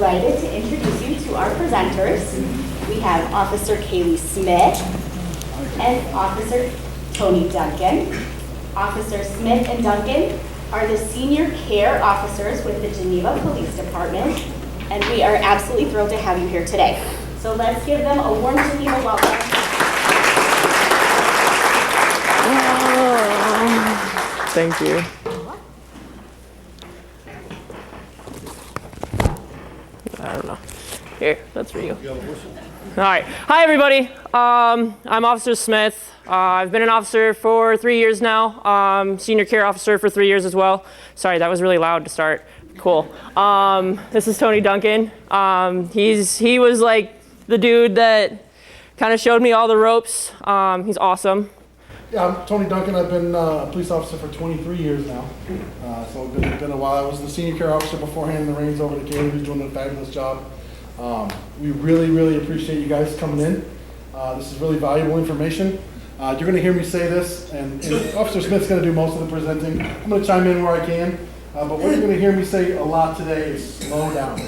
delighted to introduce you to our presenters. We have Officer Kaylee Smith and Officer Tony Duncan. Officer Smith and Duncan are the senior care officers with the Geneva Police Department, and we are absolutely thrilled to have you here today. So let's give them a warm Geneva welcome. Thank you. I don't know. Here, that's for you. All right. Hi, everybody. I'm Officer Smith. I've been an officer for 3 years now. Senior care officer for 3 years as well. Sorry, that was really loud to start. Cool. This is Tony Duncan. He was like the dude that kind of showed me all the ropes. He's awesome. Yeah, I'm Tony Duncan. I've been a police officer for 23 years now. So it's been a while. I was the senior care officer beforehand. The reins over to Kaylee, who's doing a fabulous job. We really appreciate you guys coming in. This is really valuable information. You're going to hear me say this, and Officer Smith's going to do most of the presenting. I'm going to chime in where I can. But what you're going to hear me say a lot today is slow down.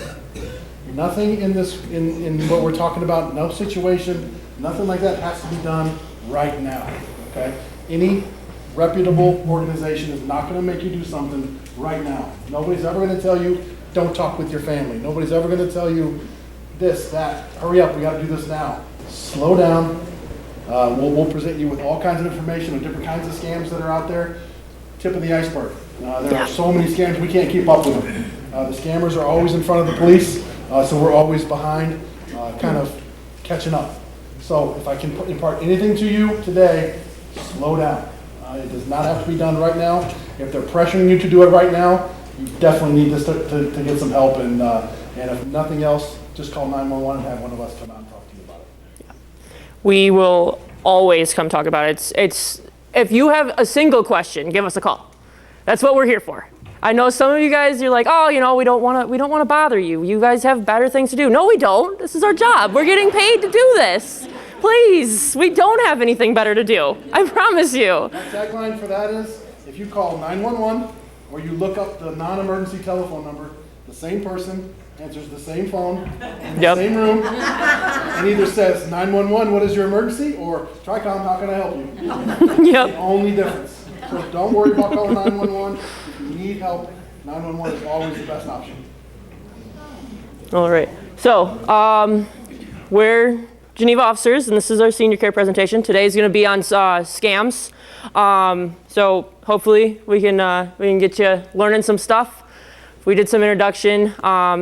Nothing in what we're talking about, no situation, nothing like that has to be done right now. Okay? Any reputable organization is not going to make you do something right now. Nobody's ever going to tell you, don't talk with your family. Nobody's ever going to tell you this, that, hurry up, we got to do this now. Slow down. We'll present you with all kinds of information on different kinds of scams that are out there. Tip of the iceberg. There are so many scams, we can't keep up with them. The scammers are always in front of the police, so we're always behind, kind of catching up. So if I can impart anything to you today, slow down. It does not have to be done right now. If they're pressuring you to do it right now, you definitely need to get some help. And if nothing else, just call 911 and have one of us come out and talk to you about it. Yeah. We will always come talk about it. It's if you have a single question, give us a call. That's what we're here for. I know some of you guys, you're like, oh, we don't want to bother you. You guys have better things to do. No, we don't. This is our job. We're getting paid to do this. Please, we don't have anything better to do. I promise you. That tagline for that is, if you call 911 or you look up the non-emergency telephone number, the same person answers the same phone in the same room and either says, 911, what is your emergency? Or, TRICOM, how can I help you? Yep. The only difference. So don't worry about calling 911. If you need help, 911 is always the best option. All right. So, we're Geneva officers, and this is our senior care presentation. Today is going to be on scams. So hopefully we can get you learning some stuff. We did some introduction.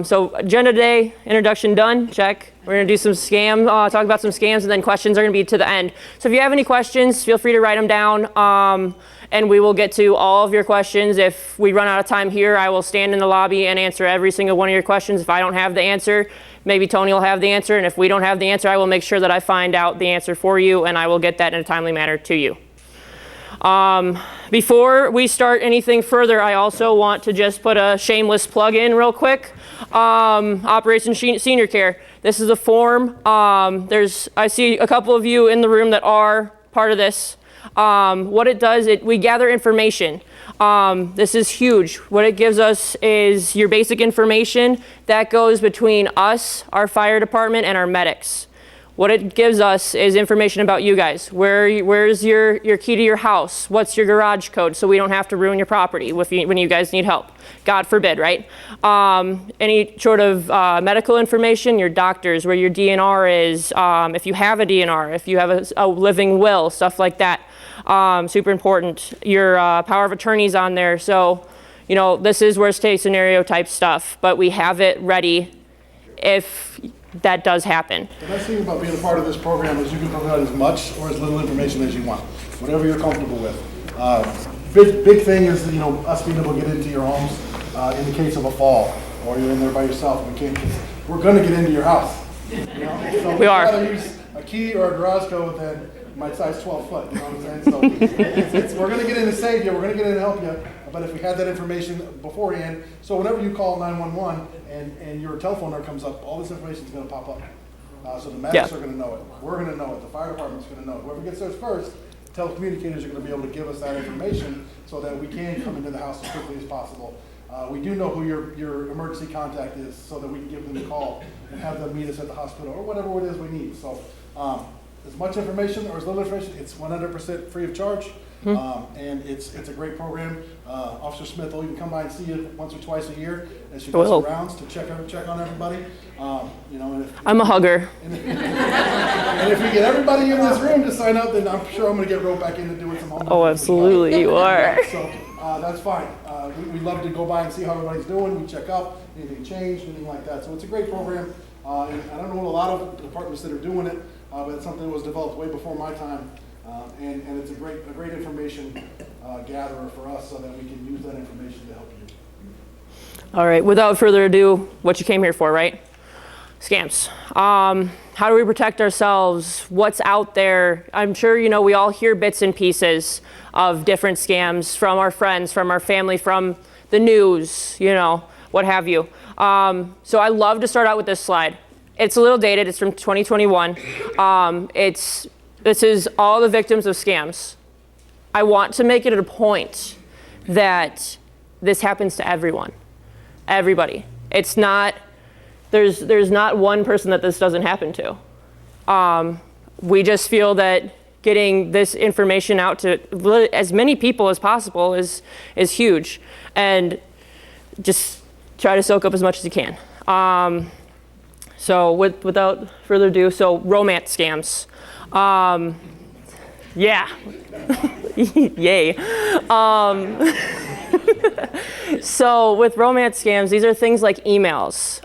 So agenda today, introduction done, check. We're going to do some talk about some scams, and then questions are going to be to the end. So if you have any questions, feel free to write them down, and we will get to all of your questions. If we run out of time here, I will stand in the lobby and answer every single one of your questions. If I don't have the answer, maybe Tony will have the answer, and if we don't have the answer, I will make sure that I find out the answer for you, and I will get that in a timely manner to you. Before we start anything further, I also want to just put a shameless plug in real quick. Operation Senior Care. This is a form. I see a couple of you in the room that are part of this. What it does, we gather information. This is huge. What it gives us is your basic information that goes between us, our fire department, and our medics. What it gives us is information about you guys. Where's your key to your house? What's your garage code so we don't have to ruin your property when you guys need help? God forbid, right? Any sort of medical information, your doctors, where your DNR is, if you have a DNR, if you have a living will, stuff like that. Super important. Your power of attorney's on there. So, this is worst case scenario type stuff, but we have it ready if that does happen. The best thing about being a part of this program is you can provide as much or as little information as you want, whatever you're comfortable with. Big thing is us being able to get into your homes in the case of a fall, or you're in there by yourself. We're going to get into your house. So we are. Rather use a key or a garage code than my size 12 foot. You know what I'm saying? So we're going to get in to save you. We're going to get in to help you. But if we had that information beforehand, so whenever you call 911 and your telephone number comes up, all this information is going to pop up. So the medics are going to know it. We're going to know it. The fire department's going to know it. Whoever gets there first, telecommunicators are going to be able to give us that information so that we can come into the house as quickly as possible. we do know who your emergency contact is so that we can give them a call and have them meet us at the hospital or whatever it is we need. So as much information or as little information, it's 100% free of charge. And it's a great program. Officer Smith will even come by and see you once or twice a year as she does her rounds to check on everybody. You know, and I'm a hugger. And if we get everybody in this room to sign up, then I'm sure I'm going to get roped back into doing some homework. Oh, absolutely, you are. So that's fine. We love to go by and see how everybody's doing. We check up, anything changed, anything like that. So it's a great program. And I don't know a lot of departments that are doing it, but it's something that was developed way before my time. And it's a great information gatherer for us so that we can use that information to help you. All right, without further ado, what you came here for, right? Scams. How do we protect ourselves? What's out there? I'm sure, you know, we all hear bits and pieces of different scams from our friends, from our family, from the news, you know, what have you. So I love to start out with this slide. It's a little dated, it's from 2021. This is all the victims of scams. I want to make it a point that this happens to everyone, everybody. It's not, there's not one person that this doesn't happen to. We just feel that getting this information out to as many people as possible is huge. And just try to soak up as much as you can. So without further ado, so romance scams. Yeah, yay. So with romance scams, these are things like emails.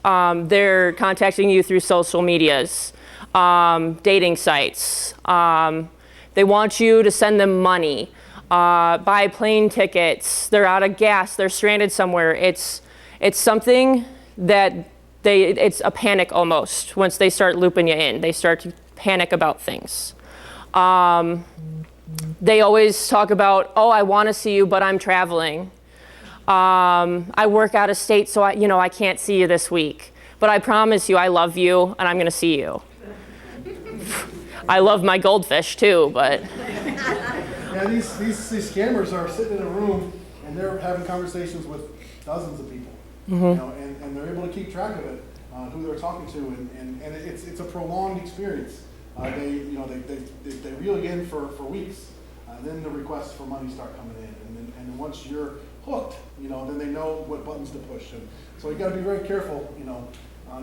They're contacting you through social medias, dating sites. They want you to send them money, buy plane tickets. They're out of gas. They're stranded somewhere. It's something that it's a panic almost. Once they start looping you in, they start to panic about things. They always talk about, oh, I want to see you, but I'm traveling. I work out of state, so I can't see you this week. But I promise you, I love you, and I'm going to see you. I love my goldfish too, but. Yeah, these scammers are sitting in a room and they're having conversations with dozens of people, you know, and they're able to keep track of it, who they're talking to, and it's a prolonged experience. They reel you in for weeks, then the requests for money start coming in, and once you're hooked, you know, then they know what buttons to push, and so you got to be very careful, you know.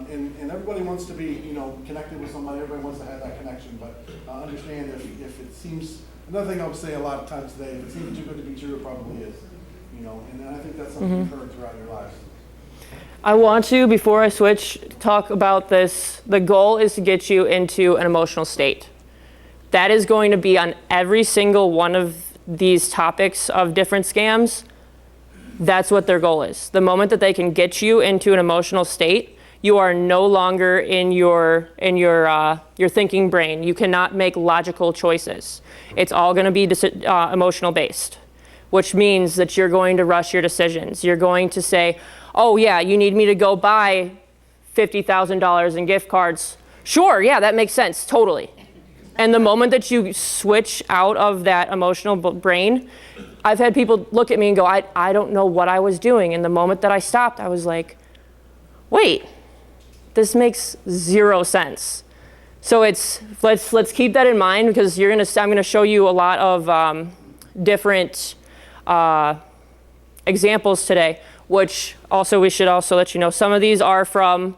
And everybody wants to be, you know, connected with somebody. Everybody wants to have that connection, but understand if it seems. Another thing I would say a lot of times today, if it seems too good to be true, it probably is. You know, and I think that's something you've heard throughout your lives. I want to, before I switch, talk about this. The goal is to get you into an emotional state. That is going to be on every single one of these topics of different scams. That's what their goal is. The moment that they can get you into an emotional state, you are no longer in your thinking brain. You cannot make logical choices. It's all going to be emotional based, which means that you're going to rush your decisions. You're going to say, oh yeah, you need me to go buy $50,000 in gift cards. Sure, yeah, that makes sense, totally. And the moment that you switch out of that emotional brain, I've had people look at me and go, I don't know what I was doing. And the moment that I stopped, I was like, wait, this makes zero sense. So let's keep that in mind, because I'm gonna show you a lot of different examples today, which also we should also let you know, some of these are from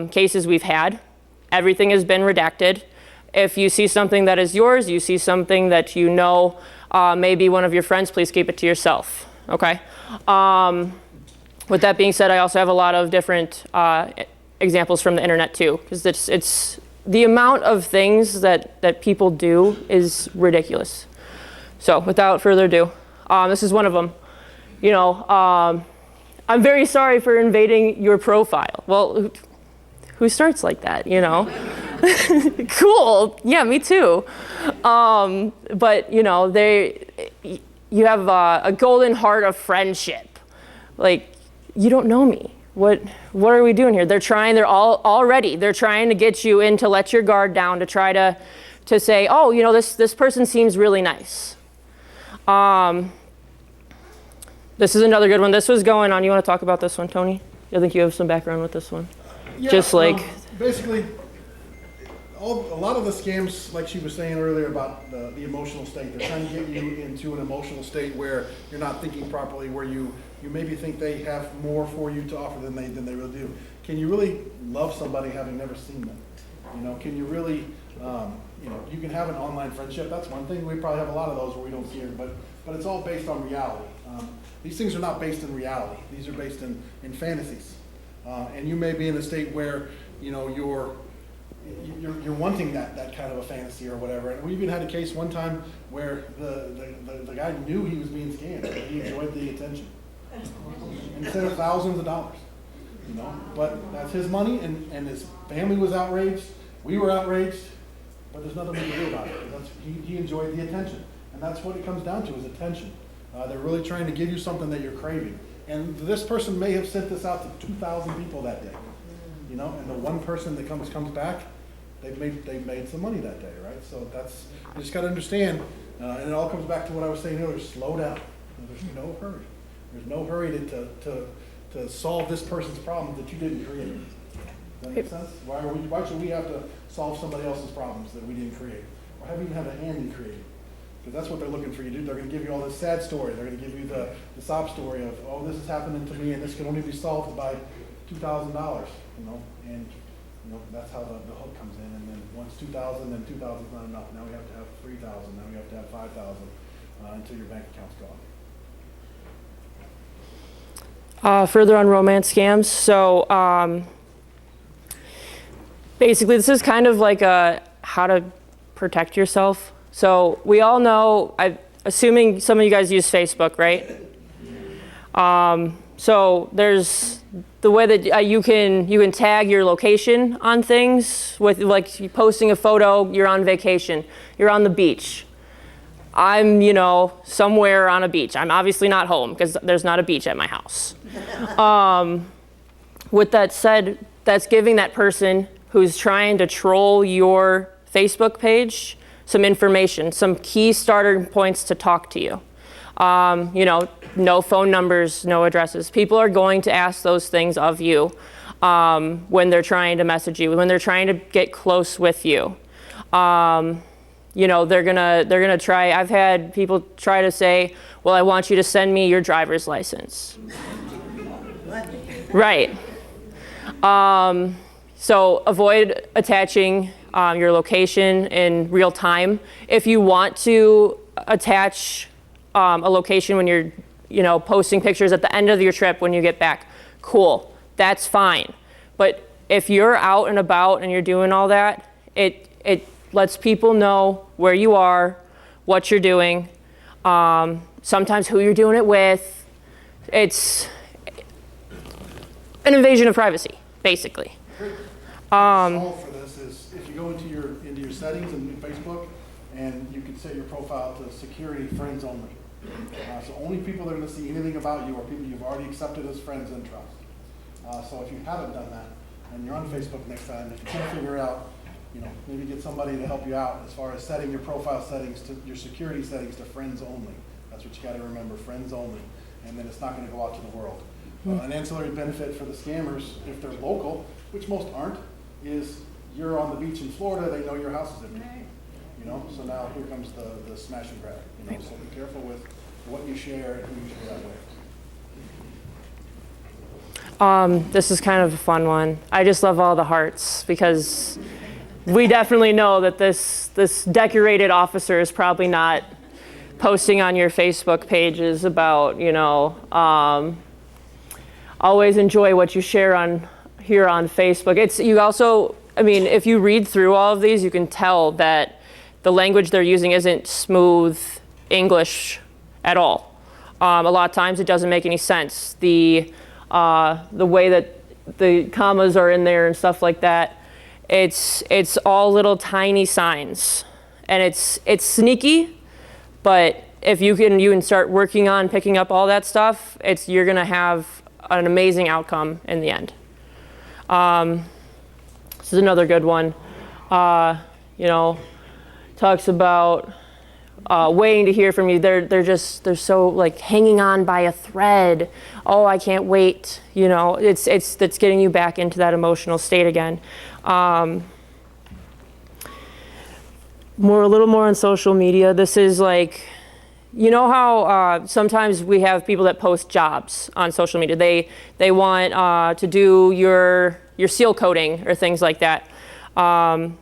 cases we've had. Everything has been redacted. If you see something that is yours, you see something that you know may be one of your friends, please keep it to yourself, okay? With that being said, I also have a lot of different examples from the internet too, because it's the amount of things that people do is ridiculous. So without further ado, this is one of them. You know, I'm very sorry for invading your profile. Well, who starts like that, you know? Cool, yeah, me too. But you know, you have a golden heart of friendship. Like, you don't know me. What are we doing here? They're trying to get you in to let your guard down, to try to say, oh, you know, this person seems really nice. This is another good one. This was going on. You want to talk about this one, Tony? I think you have some background with this one. Yeah, Just like basically, a lot of the scams, like she was saying earlier about the emotional state, they're trying to get you into an emotional state where you're not thinking properly, where you maybe think they have more for you to offer than they really do. Can you really love somebody having never seen them? You know, can you really, you know, you can have an online friendship. That's one thing. We probably have a lot of those where we don't see it, but it's all based on reality. These things are not based in reality. These are based in fantasies. And you may be in a state where, you know, you're wanting that kind of a fantasy or whatever. And we even had a case one time where the guy knew he was being scammed. But he enjoyed the attention. Instead of thousands of dollars, you know. But that's his money, and his family was outraged. We were outraged, but there's nothing we can do about it. He enjoyed the attention. And that's what it comes down to, is attention. They're really trying to give you something that you're craving. And this person may have sent this out to 2,000 people that day, you know, and the one person that comes back, they've made some money that day, right? So you just got to understand, and it all comes back to what I was saying earlier, slow down. There's no hurry. There's no hurry to solve this person's problem that you didn't create. Does that make sense? Why should we have to solve somebody else's problems that we didn't create? Or have even have a hand in creating? Because that's what they're looking for you to do. They're going to give you all this sad story. They're going to give you the sob story of, oh, this is happening to me, and this can only be solved by $2,000, you know, and you know that's how the hook comes in. And then once 2,000, then 2,000 is not enough. Now we have to have 3,000. Now we have to have 5,000 until your bank account's gone. Further on romance scams. So basically, this is kind of like how to protect yourself. So we all know, assuming some of you guys use Facebook, right? So there's the way that you can tag your location on things with, like, you posting a photo, you're on vacation, you're on the beach. I'm, you know, somewhere on a beach. I'm obviously not home because there's not a beach at my house. With that said, that's giving that person who's trying to troll your Facebook page some information, some key starter points to talk to you. You know, no phone numbers, no addresses. People are going to ask those things of you when they're trying to message you, when they're trying to get close with you. You know, they're gonna try. I've had people try to say, well, I want you to send me your driver's license. Right. So avoid attaching your location in real time. If you want to attach a location when you're, you know, posting pictures at the end of your trip when you get back, cool, that's fine. But if you're out and about and you're doing all that, it lets people know where you are, what you're doing, sometimes who you're doing it with. It's an invasion of privacy, basically. Solve for this is if you go into your settings in Facebook, and you can set your profile to security friends only. So only people that are going to see anything about you are people you've already accepted as friends and trust. So if you haven't done that, and you're on Facebook next time, if you can't figure out, you know, maybe get somebody to help you out as far as setting your profile settings to your security settings to friends only. That's what you got to remember, friends only, and then it's not going to go out to the world. An ancillary benefit for the scammers, if they're local, which most aren't, is you're on the beach in Florida, they know your house is empty. You know, so now here comes the smash and grab. You know, so be careful with what you share and who you share that with. This is kind of a fun one. I just love all the hearts because we definitely know that this decorated officer is probably not posting on your Facebook pages about, you know, always enjoy what you share on here on Facebook. It's, you also, I mean, if you read through all of these, you can tell that the language they're using isn't smooth English at all. A lot of times it doesn't make any sense. The way that the commas are in there and stuff like that, it's all little tiny signs, and it's sneaky. But if you can start working on picking up all that stuff, you're gonna have an amazing outcome in the end. This is another good one. You know, talks about waiting to hear from you. They're so like hanging on by a thread. Oh, I can't wait. You know, it's getting you back into that emotional state again. A little more on social media. This is like, you know how sometimes we have people that post jobs on social media. They want to do your seal coating or things like that.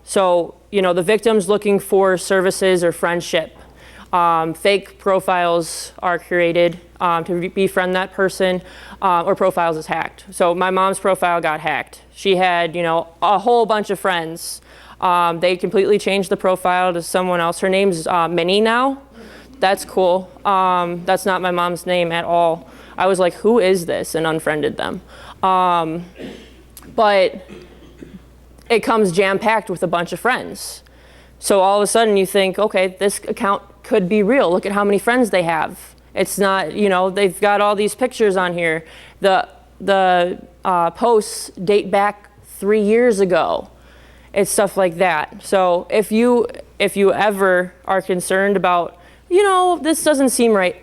So, you know, the victim's looking for services or friendship. Fake profiles are created to befriend that person, or profiles is hacked. So my mom's profile got hacked. She had, you know, a whole bunch of friends. They completely changed the profile to someone else. Her name's Minnie now. That's cool. That's not my mom's name at all. I was like, who is this? And unfriended them. But it comes jam-packed with a bunch of friends. So all of a sudden you think, okay, this account could be real. Look at how many friends they have. It's not, you know, they've got all these pictures on here. The posts date back 3 years ago. It's stuff like that. So if you ever are concerned about, you know, this doesn't seem right,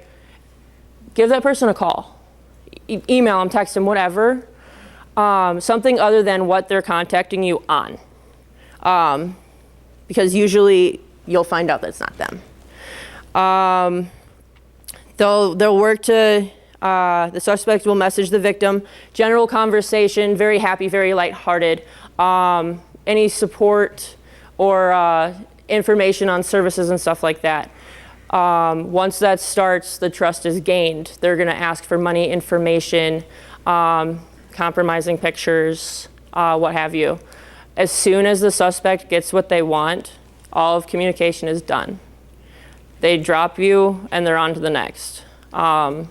give that person a call. Email them, text them, whatever. Something other than what they're contacting you on. Because usually you'll find out that's not them. They'll work to, the suspect will message the victim, general conversation, very happy, very lighthearted. Any support or information on services and stuff like that. Once that starts, the trust is gained. They're gonna ask for money, information, compromising pictures, what have you. As soon as the suspect gets what they want, all of communication is done. They drop you and they're on to the next. They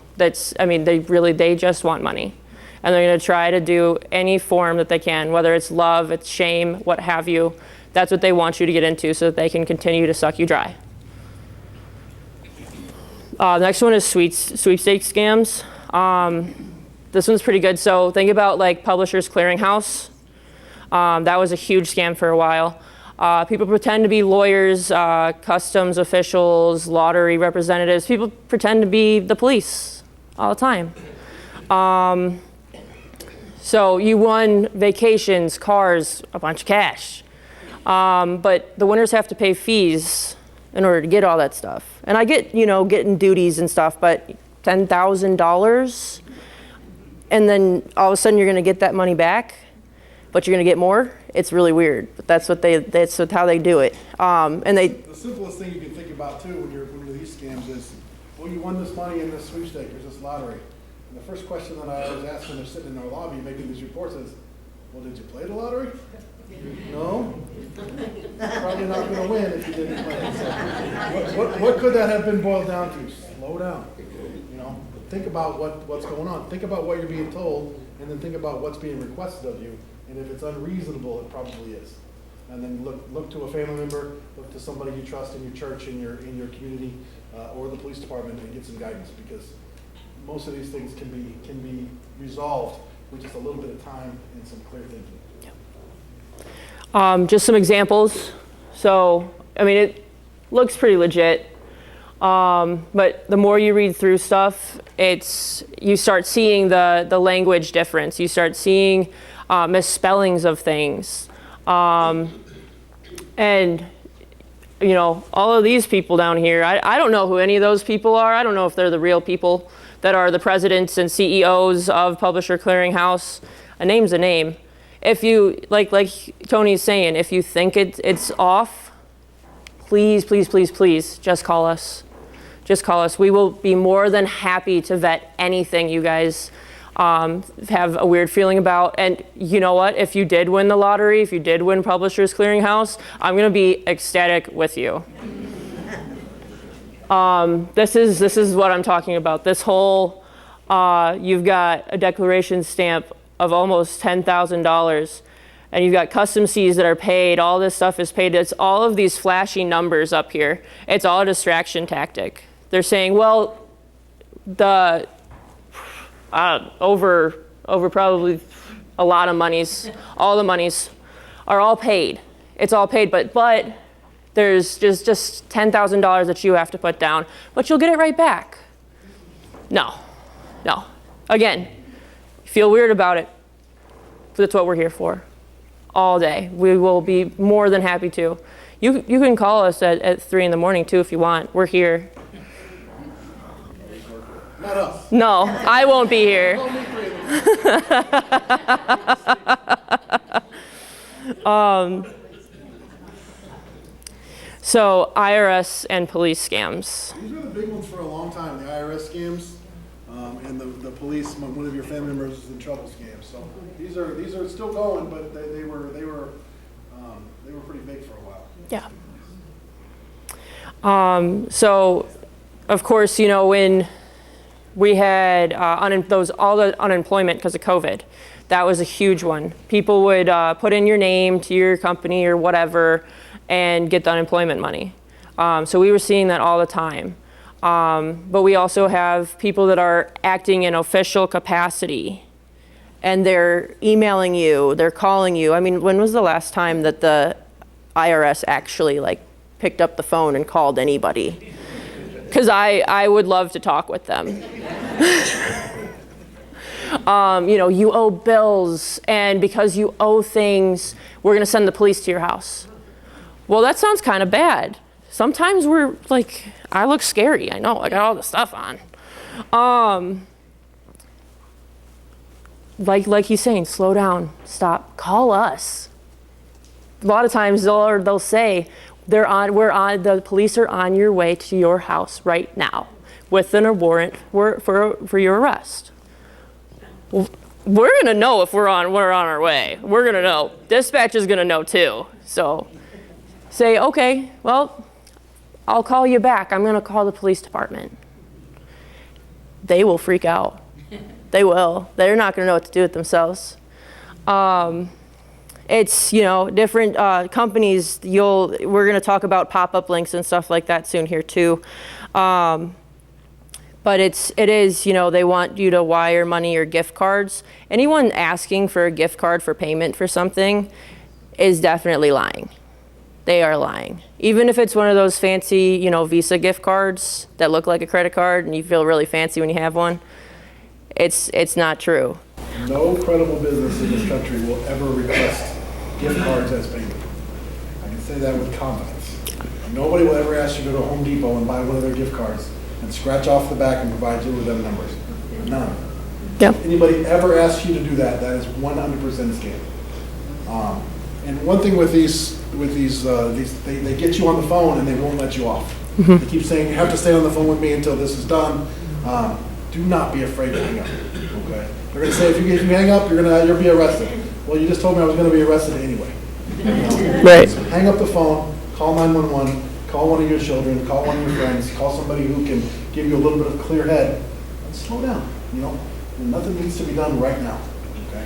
just want money. And they're gonna try to do any form that they can, whether it's love, it's shame, what have you. That's what they want you to get into so that they can continue to suck you dry. The next one is sweepstakes scams. This one's pretty good. So think about like Publishers Clearinghouse. That was a huge scam for a while. People pretend to be lawyers, customs officials, lottery representatives. People pretend to be the police all the time. So you won vacations, cars, a bunch of cash. But the winners have to pay fees in order to get all that stuff. And I get, you know, getting duties and stuff, but $10,000, and then all of a sudden you're gonna get that money back, but you're gonna get more. It's really weird, but that's how they do it. The simplest thing you can think about too when you're these scams is, well, you won this money in this sweepstake, or this lottery. And the first question that I always ask when they're sitting in our lobby making these reports is, well, did you play the lottery? No? Probably not going to win if you didn't play it. So what could that have been boiled down to? Slow down. You know, think about what's going on. Think about what you're being told, and then think about what's being requested of you. And if it's unreasonable, it probably is. And then look to a family member, look to somebody you trust in your church, in your community, or the police department, and get some guidance, because most of these things can be resolved with just a little bit of time and some clear thinking. Just some examples. So, I mean, it looks pretty legit, but the more you read through stuff, you start seeing the language difference. You start seeing misspellings of things. And, you know, all of these people down here, I don't know who any of those people are. I don't know if they're the real people that are the presidents and CEOs of Publisher Clearinghouse. A name's a name. If you, like Tony's saying, if you think it's off, please, please, please, please, just call us. Just call us. We will be more than happy to vet anything you guys have a weird feeling about. And you know what? If you did win the lottery, if you did win Publishers Clearinghouse, I'm going to be ecstatic with you. This is what I'm talking about. This whole, you've got a declaration stamp of almost $10,000, and you've got custom fees that are paid. All this stuff is paid. It's all of these flashy numbers up here. It's all a distraction tactic. They're saying, well, over probably a lot of monies, all the monies are all paid. It's all paid, but there's just $10,000 that you have to put down, but you'll get it right back. No. Again, feel weird about it. That's what we're here for. All day. We will be more than happy to. You can call us at 3 in the morning too if you want. We're here. Not us. No, I won't be here. So IRS and police scams. These were the big ones for a long time, the IRS scams, and the police, one of your family members is in trouble scams. So these are still going, but they were pretty big for a while. Yeah. So, of course, you know, when we had all the unemployment because of COVID, that was a huge one. People would put in your name to your company or whatever and get the unemployment money. So we were seeing that all the time. But we also have people that are acting in official capacity, and they're emailing you, they're calling you. I mean, when was the last time that the IRS actually picked up the phone and called anybody? Because I would love to talk with them. You know, you owe bills, and because you owe things, we're going to send the police to your house. Well, that sounds kind of bad. Sometimes we're I look scary. I know, I got all the stuff on. Like he's saying, slow down, stop, call us. A lot of times they'll say, the police are on your way to your house right now with a warrant for your arrest. Well, we're gonna know if we're on our way. We're gonna know. Dispatch is gonna know too. So say, okay, well, I'll call you back. I'm gonna call the police department. They will freak out. They will. They're not gonna know what to do with themselves. It's, you know, different companies. We're gonna talk about pop-up links and stuff like that soon here too. But it is, you know, they want you to wire money or gift cards. Anyone asking for a gift card for payment for something is definitely lying. They are lying. Even if it's one of those fancy, you know, Visa gift cards that look like a credit card and you feel really fancy when you have one, it's not true. No credible business in this country will ever request gift cards as payment. I can say that with confidence. Nobody will ever ask you to go to Home Depot and buy one of their gift cards and scratch off the back and provide you with them numbers. None. Yep. Anybody ever asks you to do that, that is 100% scam. And one thing with these, they get you on the phone and they won't let you off. Mm-hmm. They keep saying, you have to stay on the phone with me until this is done. Do not be afraid to hang up, okay? They're gonna say, if you hang up, you'll be arrested. Well, you just told me I was gonna be arrested anyway. Right. So hang up the phone, call 911, call one of your children, call one of your friends, call somebody who can give you a little bit of clear head, and slow down, you know? Nothing needs to be done right now, okay?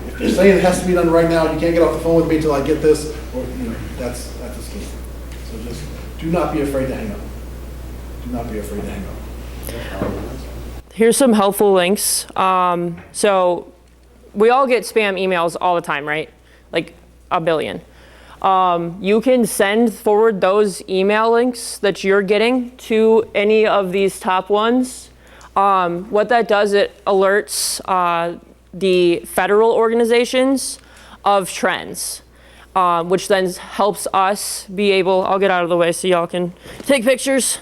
If you're saying it has to be done right now, you can't get off the phone with me until I get this, or, you know, that's a scheme. So just do not be afraid to hang up. Do not be afraid to hang up. Here's some helpful links. So we all get spam emails all the time, right? Like a billion. You can forward those email links that you're getting to any of these top ones. What that does, it alerts the federal organizations of trends, which then helps us be able, I'll get out of the way so y'all can take pictures.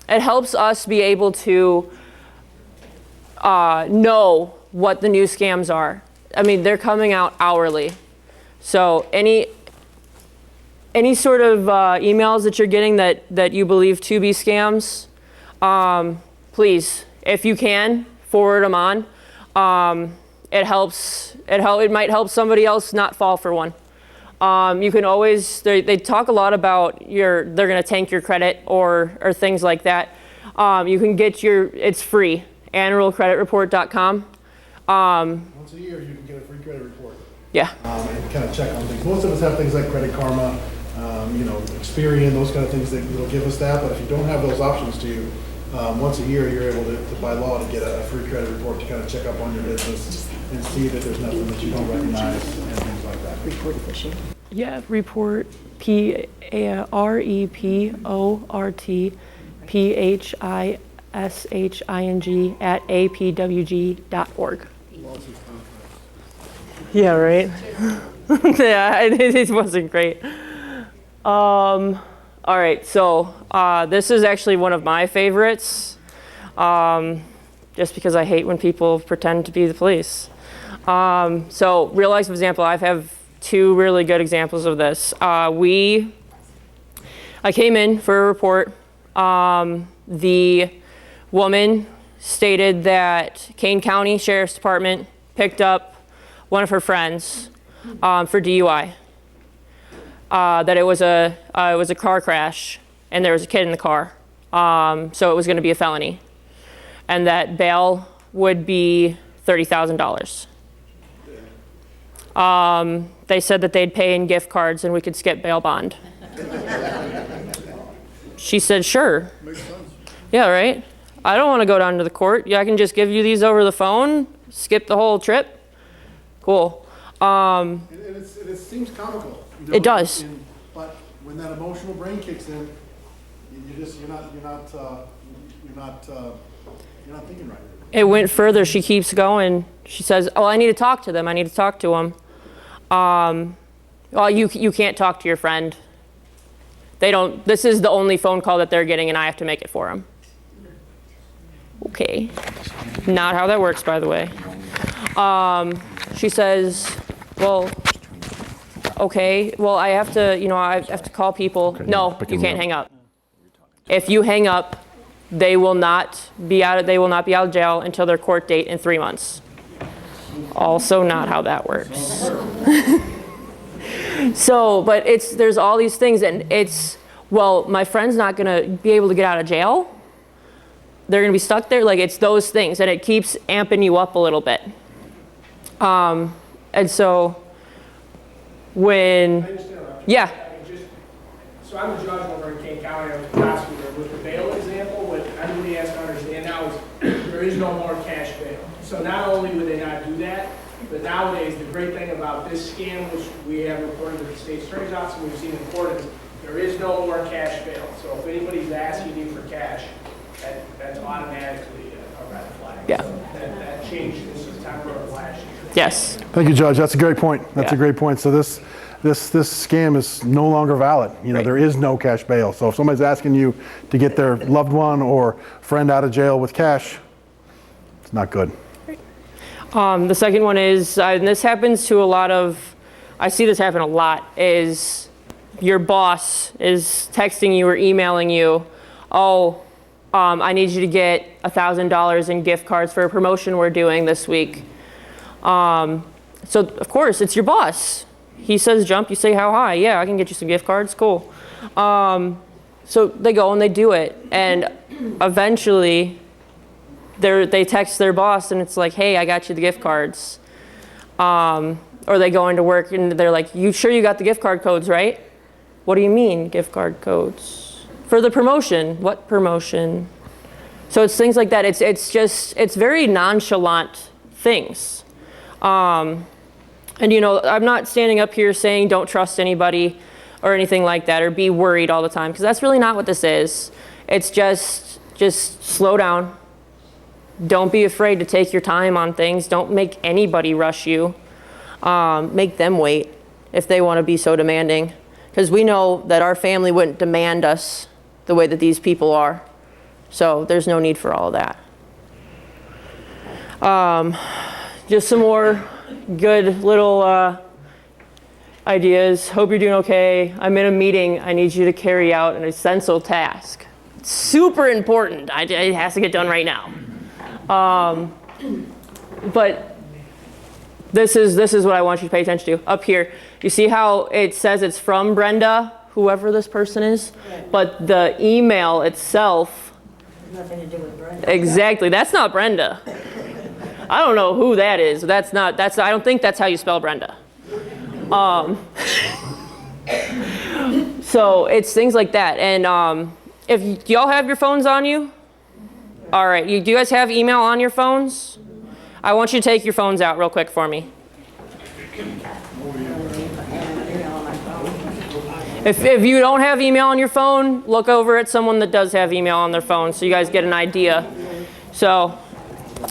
It helps us be able to know what the new scams are. I mean, they're coming out hourly. So any sort of emails that you're getting that you believe to be scams, please, if you can, forward them on. It might help somebody else not fall for one. You can always, they talk a lot about they're gonna tank your credit or things like that. You can get it's free, annualcreditreport.com. Once a year, you can get a free credit report. Yeah. And kind of check on things. Most of us have things like Credit Karma, you know, Experian, those kind of things that will give us that. But if you don't have those options to you, once a year, you're able to by law, to get a free credit report to kind of check up on your business and see that there's nothing that you don't recognize and things like that. Report phishing. Yeah, report reportphishing@apwg.org. Yeah, right. Yeah, it wasn't great. All right, so this is actually one of my favorites, just because I hate when people pretend to be the police. So real life example, I have two really good examples of this. I came in for a report. The woman stated that Kane County Sheriff's Department picked up one of her friends for DUI. That it was a car crash and there was a kid in the car. So it was going to be a felony. And that bail would be $30,000. They said that they'd pay in gift cards and we could skip bail bond. She said, sure. Makes sense. Yeah, right? I don't want to go down to the court. Yeah, I can just give you these over the phone, skip the whole trip. Cool. It seems comical. You know, It does. But when that emotional brain kicks in, you're not thinking right. It went further. She keeps going. She says, oh, I need to talk to them. I need to talk to them. Well, you can't talk to your friend. This is the only phone call that they're getting and I have to make it for them. Okay. Not how that works, by the way. She says, well, okay, well, I have to call people. No, you can't hang up. If you hang up, they will not be out of jail until their court date in 3 months. Also not how that works. So, but there's all these things and well, my friend's not gonna be able to get out of jail. They're gonna be stuck there. Like, it's those things and it keeps amping you up a little bit. And so when, yeah. So I'm a judge over in Kane County, I was a prosecutor. With the bail example, what everybody has to understand now is there is no more cash bail. So not only would they not do that, but nowadays the great thing about this scam, which we have reported to the state attorney's office and we've seen in court, is there is no more cash bail. So if anybody's asking you for cash, that's automatically a red flag. Yeah. So that changed in September of last year. Yes. Thank you, Judge. That's a great point. That's Yeah. a great point. So this scam is no longer valid. Right. There is no cash bail. So if somebody's asking you to get their loved one or friend out of jail with cash, it's not good. The second one is, and this happens to I see this happen a lot, is your boss is texting you or emailing you, oh, I need you to get $1,000 in gift cards for a promotion we're doing this week. So of course, it's your boss. He says jump, you say how high? Yeah, I can get you some gift cards, cool. So they go and they do it. And eventually, they text their boss and it's like, hey, I got you the gift cards. Or they go into work and they're like, you sure you got the gift card codes, right? What do you mean, gift card codes? For the promotion. What promotion? So it's things like that. It's very nonchalant things. And I'm not standing up here saying don't trust anybody or anything like that or be worried all the time, because that's really not what this is. It's just slow down. Don't be afraid to take your time on things. Don't make anybody rush you. Make them wait if they want to be so demanding. Because we know that our family wouldn't demand us the way that these people are. So there's no need for all of that. Just some more good little ideas. Hope you're doing okay. I'm in a meeting. I need you to carry out an essential task. It's super important. It has to get done right now. But this is what I want you to pay attention to. Up here, you see how it says it's from Brenda, whoever this person is, but the email itself. Nothing to do with Brenda. Exactly, that's not Brenda. I don't know who that is. I don't think that's how you spell Brenda. So it's things like that. And do y'all have your phones on you? All right, do you guys have email on your phones? I want you to take your phones out real quick for me. If you don't have email on your phone, look over at someone that does have email on their phone so you guys get an idea. So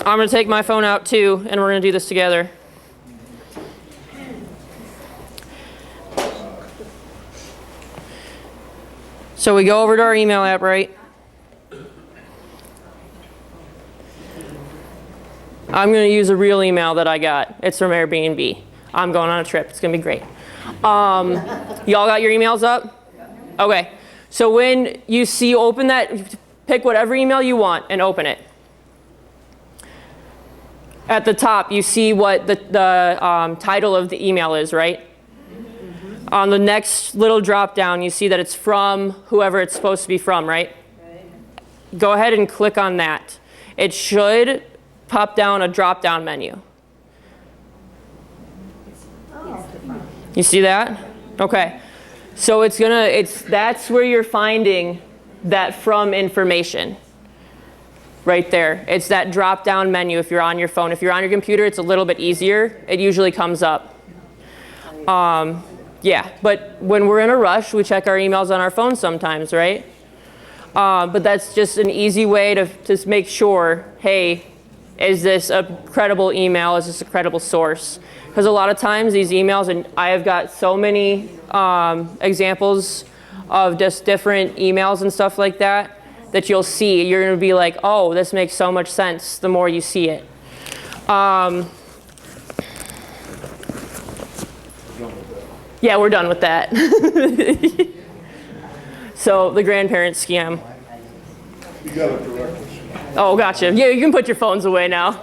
I'm going to take my phone out too, and we're going to do this together. So we go over to our email app, right? I'm going to use a real email that I got. It's from Airbnb. I'm going on a trip. It's going to be great. Y'all got your emails up? Okay. So when you see, open that, pick whatever email you want and open it. At the top, you see what the title of the email is, right? On the next little drop down, you see that it's from whoever it's supposed to be from, right? Go ahead and click on that. It should pop down a drop down menu. You see that? Okay. So that's where you're finding that from information. Right there. It's that drop down menu if you're on your phone. If you're on your computer, it's a little bit easier. It usually comes up. Yeah, but when we're in a rush, we check our emails on our phone sometimes, right? But that's just an easy way to just make sure, hey, is this a credible email? Is this a credible source? Because a lot of times these emails, and I have got so many examples of just different emails and stuff like that, that you'll see. You're going to be like, oh, this makes so much sense the more you see it. Yeah, we're done with that. So the grandparent scam. You got it directly. Oh, gotcha. Yeah, you can put your phones away now.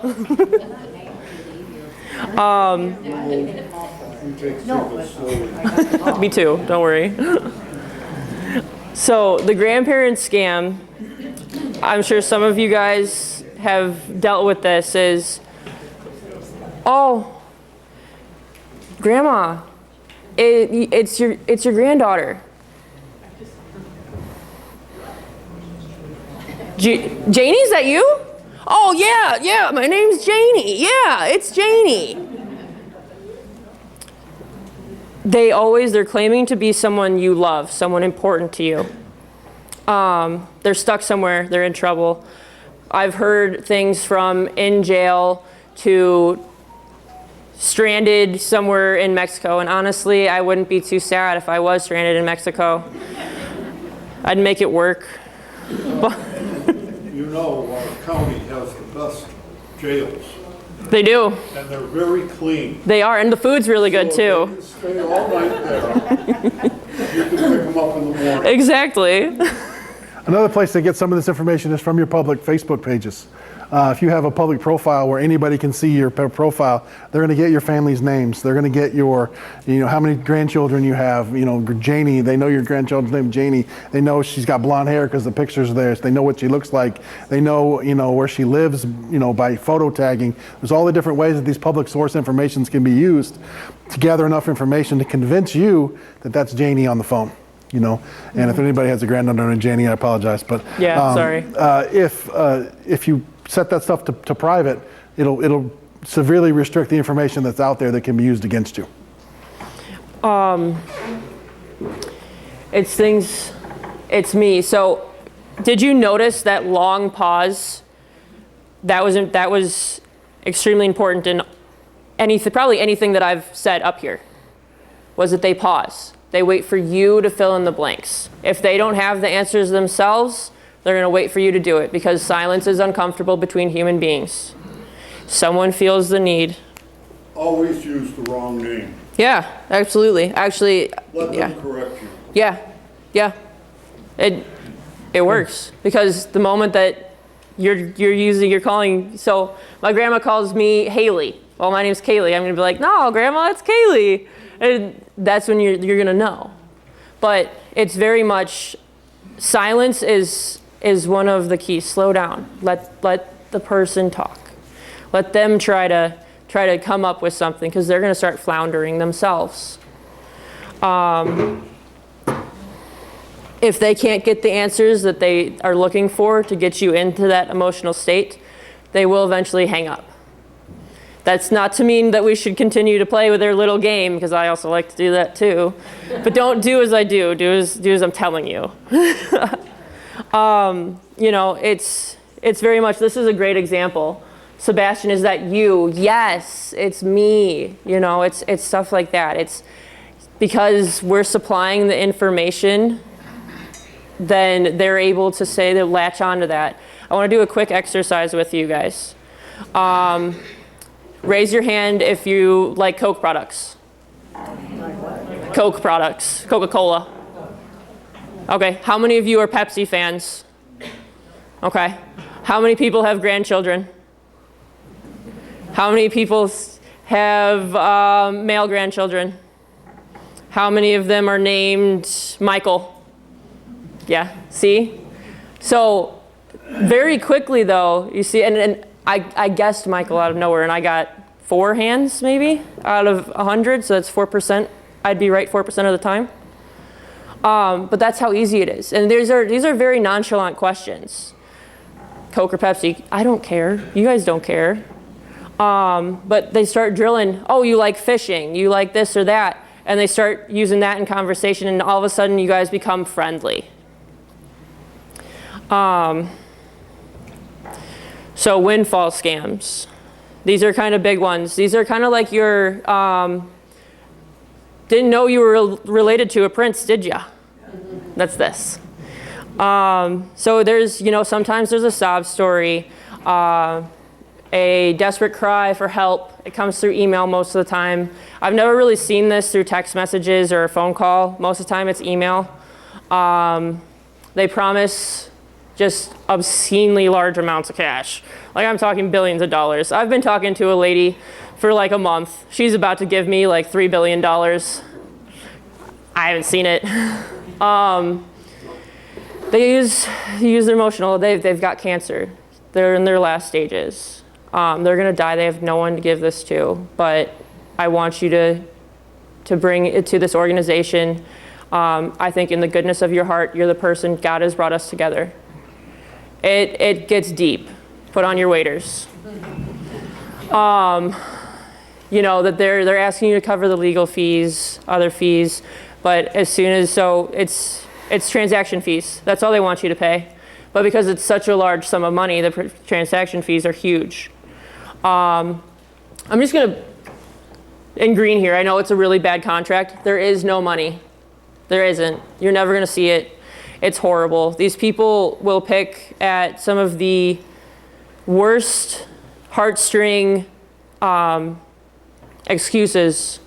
You take people slowly. Me too, don't worry. So the grandparent scam, I'm sure some of you guys have dealt with this, is, oh, grandma, it's your granddaughter. Janie, is that you? Oh, yeah, my name's Janie. Yeah, it's Janie. They're claiming to be someone you love, someone important to you. They're stuck somewhere, they're in trouble. I've heard things from in jail to stranded somewhere in Mexico, and honestly, I wouldn't be too sad if I was stranded in Mexico. I'd make it work. You know, our county has the best jails, They do. and they're very clean. They are, and the food's really good So too. they can stay all night there. You can pick them up in the morning. Exactly. Another place to get some of this information is from your public Facebook pages. If you have a public profile where anybody can see your profile, they're going to get your family's names. They're going to get your, how many grandchildren you have. Janie, they know your grandchildren's name, Janie. They know she's got blonde hair because the picture's there. So they know what she looks like. They know, where she lives, by photo tagging. There's all the different ways that these public source informations can be used to gather enough information to convince you that that's Janie on the phone. And if anybody has a granddaughter named Janie, I apologize. But Yeah, sorry. If you set that stuff to private, it'll severely restrict the information that's out there that can be used against you. It's me. So did you notice that long pause? That was extremely important in probably anything that I've said up here, was that they pause. They wait for you to fill in the blanks. If they don't have the answers themselves, they're going to wait for you to do it, because silence is uncomfortable between human beings. Someone feels the need. Always use the wrong name. Yeah, absolutely. Actually, Let yeah. them correct you. Yeah. It works, because the moment that you're calling, so my grandma calls me Haley. Well, my name's Kaylee. I'm going to be like, no, grandma, it's Kaylee. And that's when you're going to know. But it's very much, silence is one of the keys. Slow down. Let the person talk. Let them try to come up with something, because they're going to start floundering themselves. If they can't get the answers that they are looking for to get you into that emotional state, they will eventually hang up. That's not to mean that we should continue to play with their little game, because I also like to do that too. But don't do as I do. Do as I'm telling you. You know, it's very much, this is a great example. Sebastian, is that you? Yes, it's me. You know, it's stuff like that. It's because we're supplying the information, then they're able to say, they latch onto that. I want to do a quick exercise with you guys. Raise your hand if you like Coke products. Coke products, Coca-Cola. Okay, how many of you are Pepsi fans? Okay, how many people have grandchildren? How many people have male grandchildren? How many of them are named Michael? Yeah, see? So very quickly though, you see, and I guessed Michael out of nowhere, and I got 4 hands maybe out of 100, so that's 4%. I'd be right 4% of the time. But that's how easy it is. And these are very nonchalant questions. Coke or Pepsi, I don't care. You guys don't care. But they start drilling, oh, you like fishing, you like this or that. And they start using that in conversation, and all of a sudden you guys become friendly. So windfall scams. These are kind of big ones. These are kind of like your, didn't know you were related to a prince, did ya? That's this. So there's, you know, sometimes there's a sob story, a desperate cry for help. It comes through email most of the time. I've never really seen this through text messages or a phone call. Most of the time it's email. They promise just obscenely large amounts of cash. Like, I'm talking billions of dollars. I've been talking to a lady for like a month. She's about to give me like $3 billion. I haven't seen it. They use their emotional, they've got cancer. They're in their last stages. They're gonna die, they have no one to give this to, but I want you to bring it to this organization. I think in the goodness of your heart, you're the person, God has brought us together. It gets deep. Put on your waders. You know, that they're asking you to cover the legal fees, other fees, but as soon as, so it's transaction fees. That's all they want you to pay. But because it's such a large sum of money, the transaction fees are huge. I'm just gonna, in green here, I know it's a really bad contract. There is no money. There isn't. You're never gonna see it. It's horrible. These people will pick at some of the worst heartstring excuses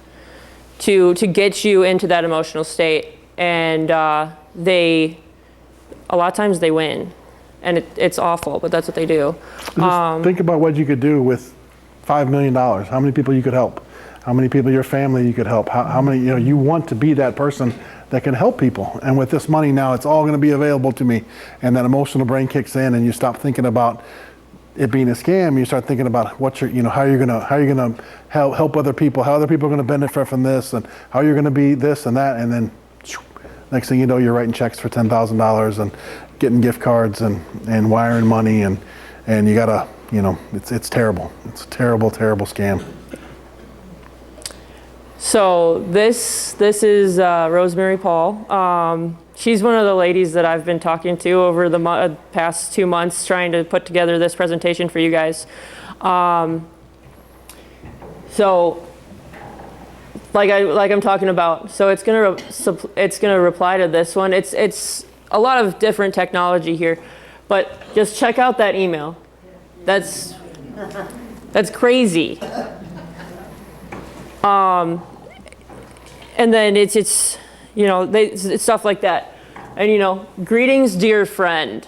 to get you into that emotional state. And a lot of times they win. And it's awful, but that's what they do. Just think about what you could do with $5 million. How many people you could help? How many people in your family you could help? How many, you know, you want to be that person that can help people. And with this money now, it's all going to be available to me. And that emotional brain kicks in, and you stop thinking about it being a scam. You start thinking about what you're, you know, how you're gonna help other people, how other people are going to benefit from this, and how you're going to be this and that. And then next thing you know, you're writing checks for $10,000 and getting gift cards and wiring money, and you gotta, you know, it's terrible. It's a terrible, terrible scam. So this is Rosemary Paul. She's one of the ladies that I've been talking to over the past 2 months, trying to put together this presentation for you guys. So like I'm talking about, so it's gonna reply to this one. It's a lot of different technology here, but just check out that email. That's crazy. And then it's you know, it's stuff like that. And you know, greetings, dear friend.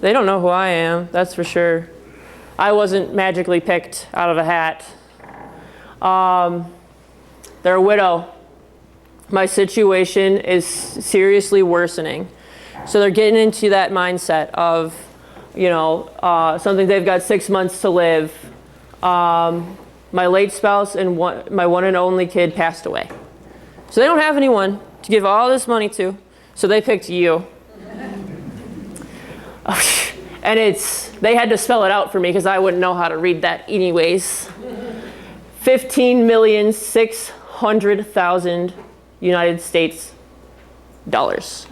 They don't know who I am, that's for sure. I wasn't magically picked out of a hat. They're a widow. My situation is seriously worsening. So they're getting into that mindset of, you know, something they've got 6 months to live. My late spouse and my one and only kid passed away. So they don't have anyone to give all this money to, so they picked you. And they had to spell it out for me because I wouldn't know how to read that anyways. $15,600,000 United States dollars.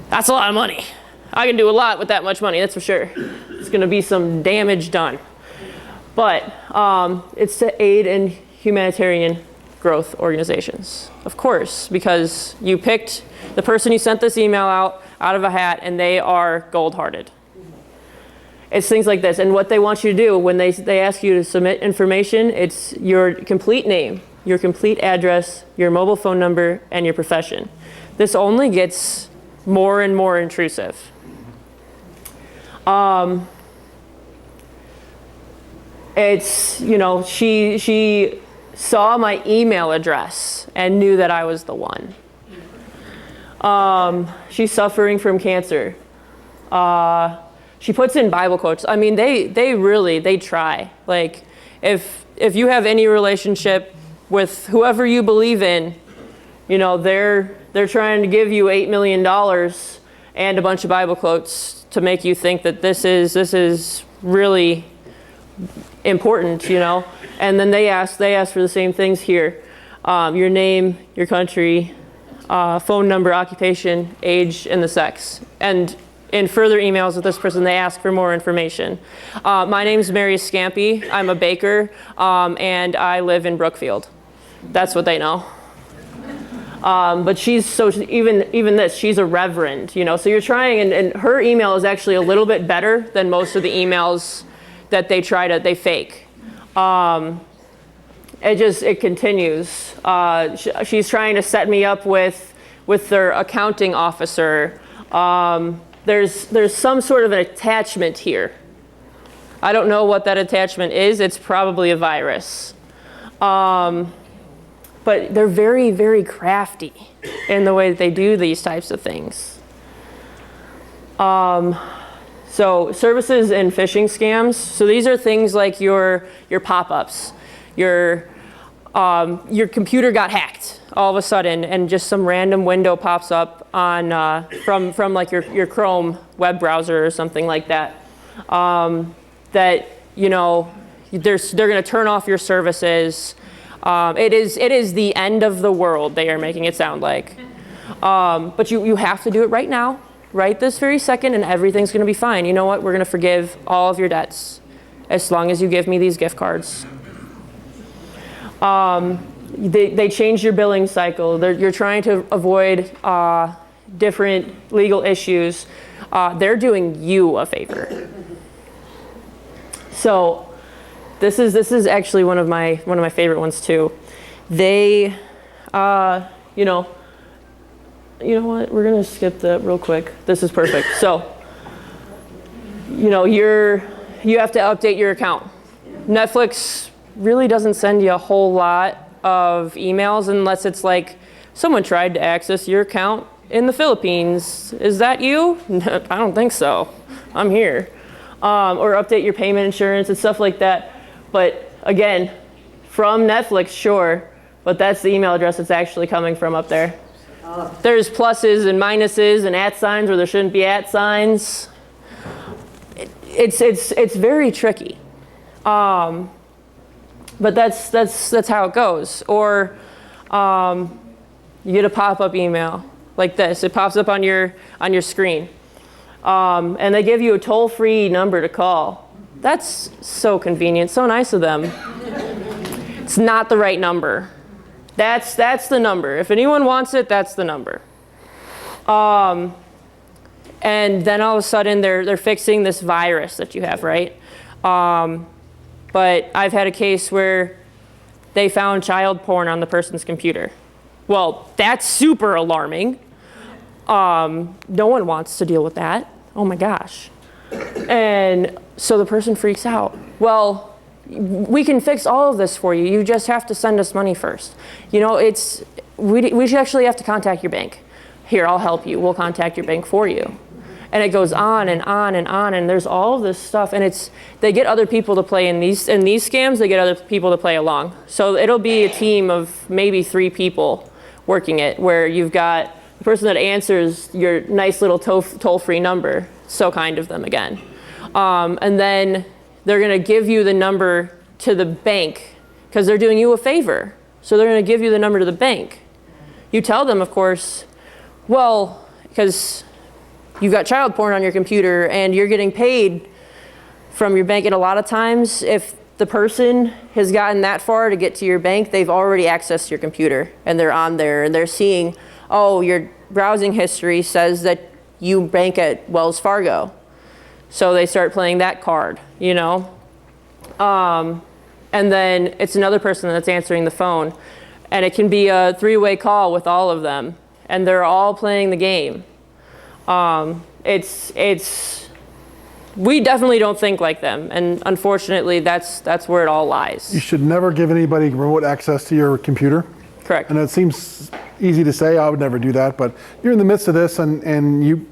That's a lot of money. I can do a lot with that much money, that's for sure. It's going to be some damage done. But it's to aid in humanitarian growth organizations. Of course, because you picked the person who sent this email out of a hat, and they are gold-hearted. It's things like this. And what they want you to do when they ask you to submit information, it's your complete name, your complete address, your mobile phone number, and your profession. This only gets more and more intrusive. It's, you know, she saw my email address and knew that I was the one. She's suffering from cancer. She puts in Bible quotes. I mean, they really try. Like, if you have any relationship with whoever you believe in, you know, they're trying to give you $8 million and a bunch of Bible quotes to make you think that this is really important, you know. And then they ask for the same things here: your name, your country, phone number, occupation, age, and the sex. And in further emails with this person, they ask for more information. My name's Mary Scampy. I'm a baker, and I live in Brookfield. That's what they know. But she's even this, she's a reverend, you know. So you're trying, and her email is actually a little bit better than most of the emails that they fake. It continues. She's trying to set me up with their accounting officer. There's some sort of an attachment here. I don't know what that attachment is. It's probably a virus. But they're very, very crafty in the way that they do these types of things. So services and phishing scams. So these are things like your pop-ups. Your computer got hacked all of a sudden, and just some random window pops up on from like your Chrome web browser or something like that. That, you know, they're going to turn off your services. It is the end of the world, they are making it sound like. But you have to do it right now, right this very second, and everything's going to be fine. You know what? We're going to forgive all of your debts as long as you give me these gift cards. They change your billing cycle. You're trying to avoid different legal issues. They're doing you a favor. So this is actually one of my favorite ones too. They, you know what? We're gonna skip that real quick. This is perfect. So, you know, you have to update your account. Netflix really doesn't send you a whole lot of emails unless it's like, someone tried to access your account in the Philippines. Is that you? I don't think so. I'm here. Or update your payment insurance and stuff like that. But again, from Netflix, sure, but that's the email address that's actually coming from up there. There's pluses and minuses and @ signs where there shouldn't be @ signs. It's very tricky. But that's how it goes. Or you get a pop-up email like this. It pops up on your screen, and they give you a toll-free number to call. That's so convenient, so nice of them. It's not the right number. That's the number. If anyone wants it, that's the number. And then all of a sudden they're fixing this virus that you have, right? But I've had a case where they found child porn on the person's computer. Well, that's super alarming. No one wants to deal with that. Oh my gosh. And so the person freaks out. Well, we can fix all of this for you. You just have to send us money first. You know, we should actually have to contact your bank. Here, I'll help you. We'll contact your bank for you. And it goes on and on and on, and there's all of this stuff, and they get other people to play in these scams. They get other people to play along. So it'll be a team of maybe 3 people working it, where you've got the person that answers your nice little toll-free number. So kind of them again. And then they're going to give you the number to the bank, because they're doing you a favor. So they're going to give you the number to the bank. You tell them, of course, well, because you've got child porn on your computer and you're getting paid from your bank. And a lot of times, if the person has gotten that far to get to your bank, they've already accessed your computer and they're on there and they're seeing, oh, your browsing history says that you bank at Wells Fargo. So they start playing that card, you know? And then it's another person that's answering the phone. And it can be a three-way call with all of them. And they're all playing the game. We definitely don't think like them. And unfortunately, that's where it all lies. You should never give anybody remote access to your computer. Correct. And it seems easy to say, I would never do that, but you're in the midst of this and you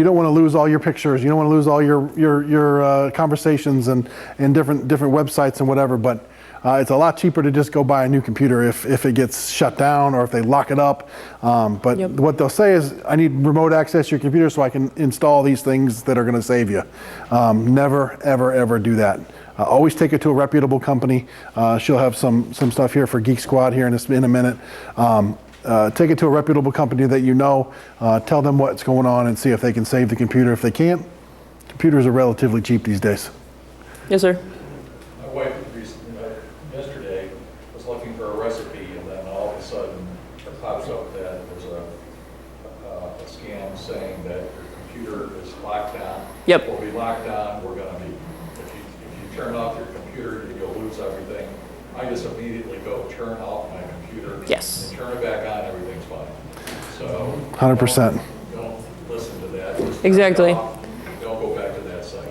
don't want to lose all your pictures. You don't want to lose all your conversations and different websites and whatever, but it's a lot cheaper to just go buy a new computer if it gets shut down or if they lock it up. But Yep. what they'll say is, I need remote access to your computer so I can install these things that are going to save you. Never, ever, ever do that. Always take it to a reputable company. She'll have some stuff here for Geek Squad here in a minute. Take it to a reputable company that you know. Tell them what's going on and see if they can save the computer. If they can't, computers are relatively cheap these days. Yes, sir. My wife yesterday was looking for a recipe, and then all of a sudden it pops up that there's a scam saying that your computer is locked down. Yep. Will be locked down. We're going to be, if you turn off your computer, you'll lose everything. I just immediately go turn off my computer. Yes. And turn it back on, everything's fine. So 100%. Don't listen to that. Just turn it Exactly. off. Don't go back to that site.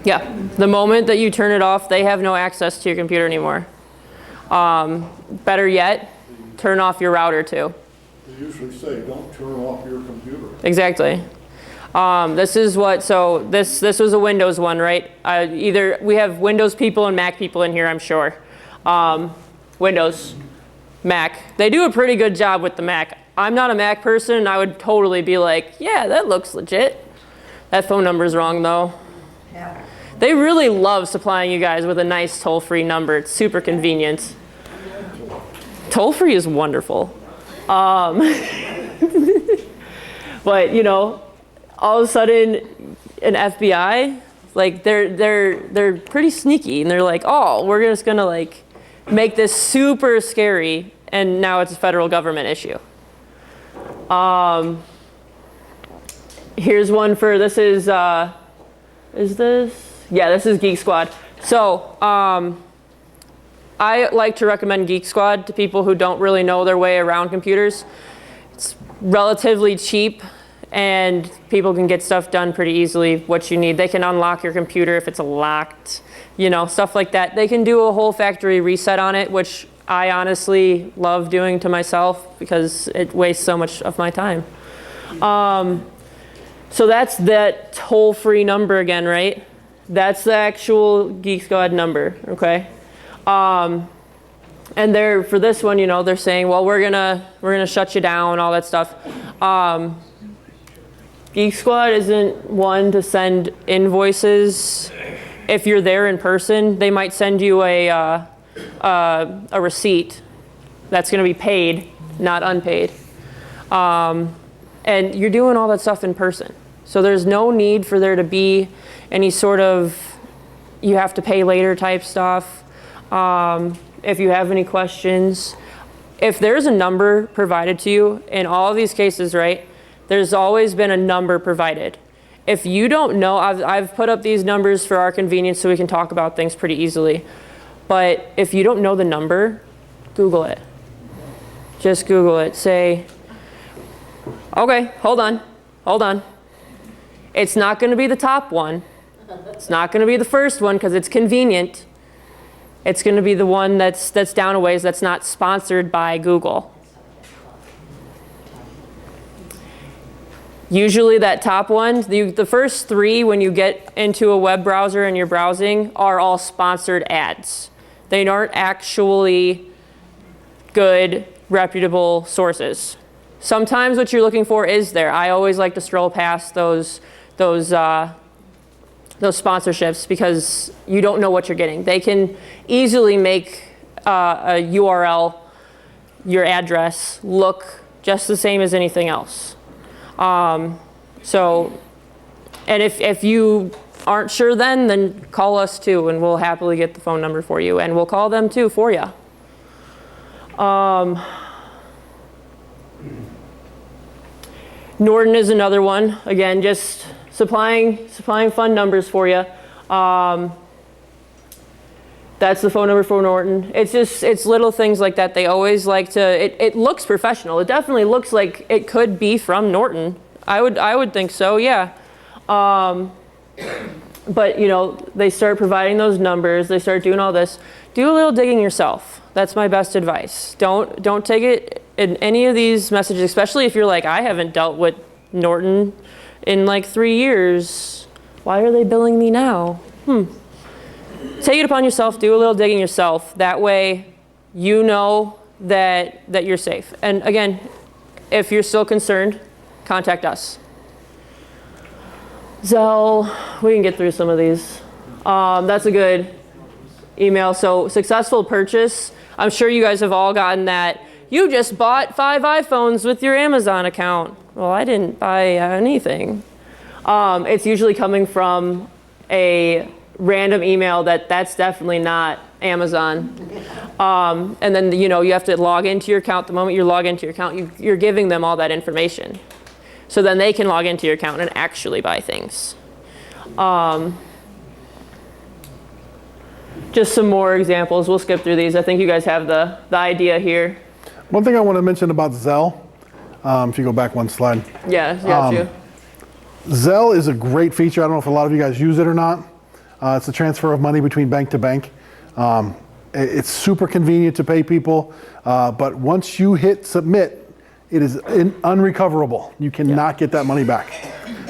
Yeah. The moment that you turn it off, they have no access to your computer anymore. Better yet, turn off your router too. They usually say, don't turn off your computer. Exactly. This is what, so this was a Windows one, right? Either we have Windows people and Mac people in here, I'm sure. Windows, Mac. They do a pretty good job with the Mac. I'm not a Mac person, and I would totally be like, yeah, that looks legit. That phone number's wrong, though. Yeah. They really love supplying you guys with a nice toll-free number. It's super convenient. Toll-free is wonderful. But, you know, all of a sudden, an FBI, like, they're pretty sneaky, and they're like, oh, we're just gonna, like, make this super scary, and now it's a federal government issue. Here's one for, this is this? Yeah, this is Geek Squad. So, I like to recommend Geek Squad to people who don't really know their way around computers. It's relatively cheap, and people can get stuff done pretty easily, what you need. They can unlock your computer if it's locked, you know, stuff like that. They can do a whole factory reset on it, which I honestly love doing to myself because it wastes so much of my time. So that's that toll-free number again, right? That's the actual Geek Squad number, okay? And they're, for this one, you know, they're saying, well, we're gonna shut you down, all that stuff. Geek Squad isn't one to send invoices. If you're there in person, they might send you a receipt that's going to be paid, not unpaid. And you're doing all that stuff in person. So there's no need for there to be any sort of you have to pay later type stuff. If you have any questions, if there's a number provided to you, in all of these cases, right, there's always been a number provided. If you don't know, I've put up these numbers for our convenience so we can talk about things pretty easily. But if you don't know the number, Google it. Just Google it. Say, okay, hold on. It's not going to be the top one. It's not going to be the first one because it's convenient. It's going to be the one that's down a ways that's not sponsored by Google. Usually that top one, the first three when you get into a web browser and you're browsing are all sponsored ads. They aren't actually good, reputable sources. Sometimes what you're looking for is there. I always like to stroll past those sponsorships because you don't know what you're getting. They can easily make a URL, your address, look just the same as anything else. So, and if you aren't sure then call us too, and we'll happily get the phone number for you, and we'll call them too for you. Norton is another one. Again, just supplying fund numbers for you. That's the phone number for Norton. It's little things like that. They always like to, it looks professional. It definitely looks like it could be from Norton. I would think so, yeah. But you know, they start providing those numbers, they start doing all this. Do a little digging yourself. That's my best advice. Don't take it in any of these messages, especially if you're like, I haven't dealt with Norton in like 3 years. Why are they billing me now? Take it upon yourself, do a little digging yourself. That way you know that you're safe. And again, if you're still concerned, contact us. Zelle, we can get through some of these. That's a good email. So successful purchase. I'm sure you guys have all gotten that. You just bought 5 iPhones with your Amazon account. Well, I didn't buy anything. It's usually coming from a random email that's definitely not Amazon. And then, you know, you have to log into your account. The moment you log into your account, you're giving them all that information. So then they can log into your account and actually buy things. Just some more examples. We'll skip through these. I think you guys have the idea here. One thing I want to mention about Zelle, if you go back one slide. Yeah, got you. Zelle is a great feature. I don't know if a lot of you guys use it or not. It's a transfer of money between bank to bank. It's super convenient to pay people, but once you hit submit, it is unrecoverable. You cannot get that money back.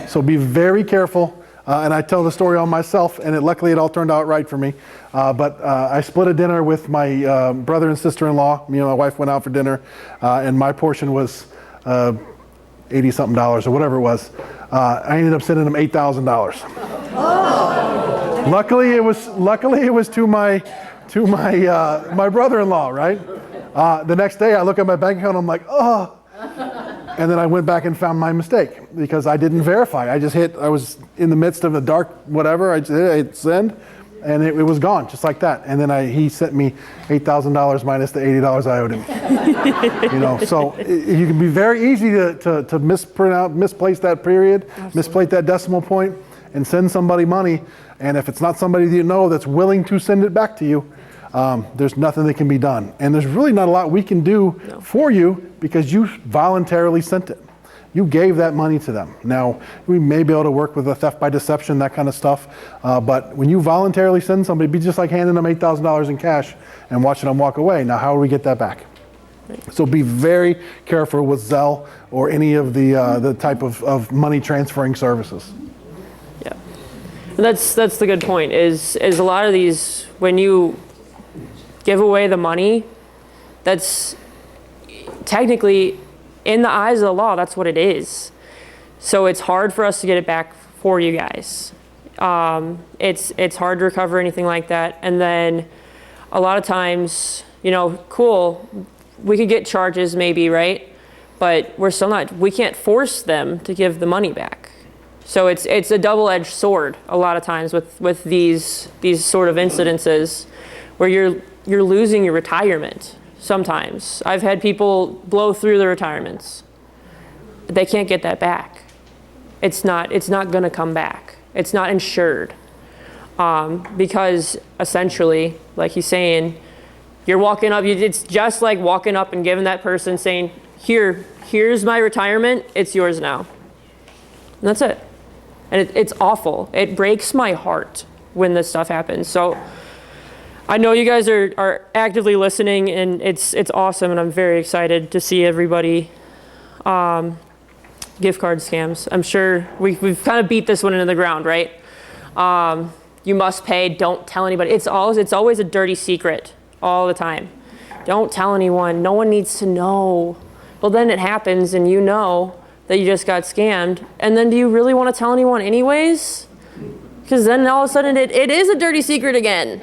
So be very careful. And I tell the story on myself, and luckily it all turned out right for me. But I split a dinner with my brother and sister-in-law. Me and my wife went out for dinner, and my portion was $80-something or whatever it was. I ended up sending them $8,000. Oh. Luckily it was to my brother-in-law, right? The next day I look at my bank account and I'm like, oh. And then I went back and found my mistake because I didn't verify. I was in the midst of a dark whatever. I just hit send, and it was gone just like that. And then he sent me $8,000 minus the $80 I owed him. You know, so you can be very easy to misplace that period, absolutely, misplace that decimal point, and send somebody money. And if it's not somebody that you know that's willing to send it back to you, there's nothing that can be done. And there's really not a lot we can do for you because you voluntarily sent it. You gave that money to them. Now, we may be able to work with a theft by deception, that kind of stuff. But when you voluntarily send somebody, it'd be just like handing them $8,000 in cash and watching them walk away. Now, how do we get that back? So be very careful with Zelle or any of the type of money transferring services. Yeah. And that's the good point is a lot of these, when you give away the money, that's technically, in the eyes of the law, that's what it is. So it's hard for us to get it back for you guys. It's hard to recover anything like that. And then a lot of times, you know, cool, we could get charges maybe, right? But we can't force them to give the money back. So it's a double-edged sword a lot of times with these sort of incidences where you're losing your retirement sometimes. I've had people blow through their retirements. They can't get that back. It's not going to come back. It's not insured. Because essentially, like he's saying, you're walking up, it's just like walking up and giving that person saying, here's my retirement, it's yours now. And that's it. And it's awful. It breaks my heart when this stuff happens. So I know you guys are actively listening, and it's awesome, and I'm very excited to see everybody. Gift card scams. I'm sure we've kind of beat this one into the ground, right? You must pay. Don't tell anybody. It's always a dirty secret all the time. Don't tell anyone. No one needs to know. Well, then it happens, and you know that you just got scammed, and then do you really want to tell anyone anyways? Because then all of a sudden it is a dirty secret again.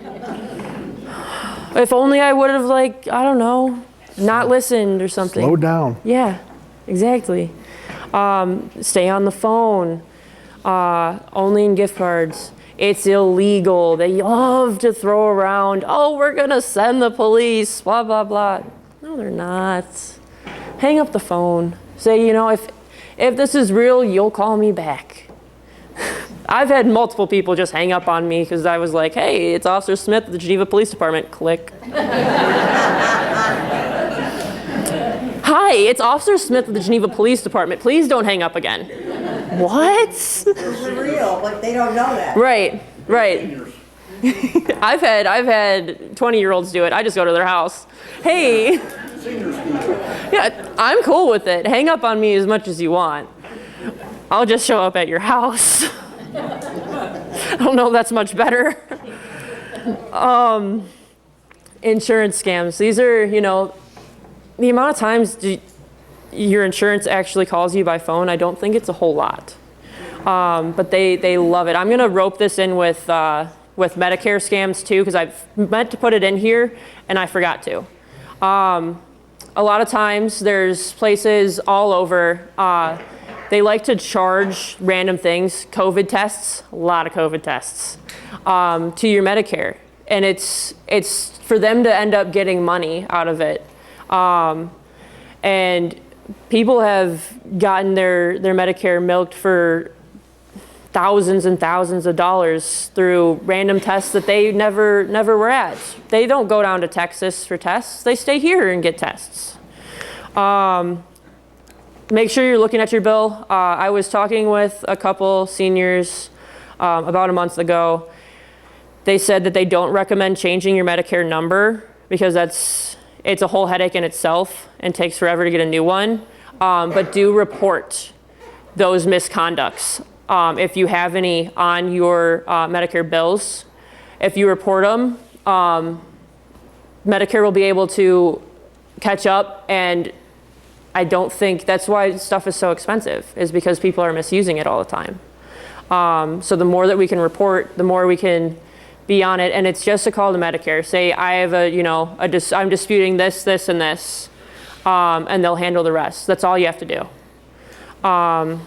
If only I would have, like, I don't know, not listened or something. Slow down. Yeah, exactly. Stay on the phone. Only in gift cards. It's illegal. They love to throw around, oh, we're gonna send the police, blah, blah, blah. No, they're not. Hang up the phone. Say, you know, if this is real, you'll call me back. I've had multiple people just hang up on me because I was like, hey, it's Officer Smith of the Geneva Police Department. Click. Hi, it's Officer Smith of the Geneva Police Department. Please don't hang up again. What? It's real, but they don't know that. Right. I've had 20-year-olds do it. I just go to their house. Hey. Yeah, I'm cool with it. Hang up on me as much as you want. I'll just show up at your house. I don't know if that's much better. Insurance scams. These are, you know, the amount of times your insurance actually calls you by phone, I don't think it's a whole lot. But they love it. I'm going to rope this in with Medicare scams too, because I've meant to put it in here and I forgot to. A lot of times there's places all over, they like to charge random things, COVID tests, a lot of COVID tests, to your Medicare. And it's for them to end up getting money out of it. And people have gotten their Medicare milked for thousands and thousands of dollars through random tests that they never were at. They don't go down to Texas for tests. They stay here and get tests. Make sure you're looking at your bill. I was talking with a couple seniors about a month ago. They said that they don't recommend changing your Medicare number because it's a whole headache in itself and takes forever to get a new one. But do report those misconducts. If you have any on your Medicare bills, if you report them, Medicare will be able to catch up, and I don't think that's why stuff is so expensive, is because people are misusing it all the time. So the more that we can report, the more we can be on it, and it's just a call to Medicare. Say I have I'm disputing this, this, and this, and they'll handle the rest. That's all you have to do. And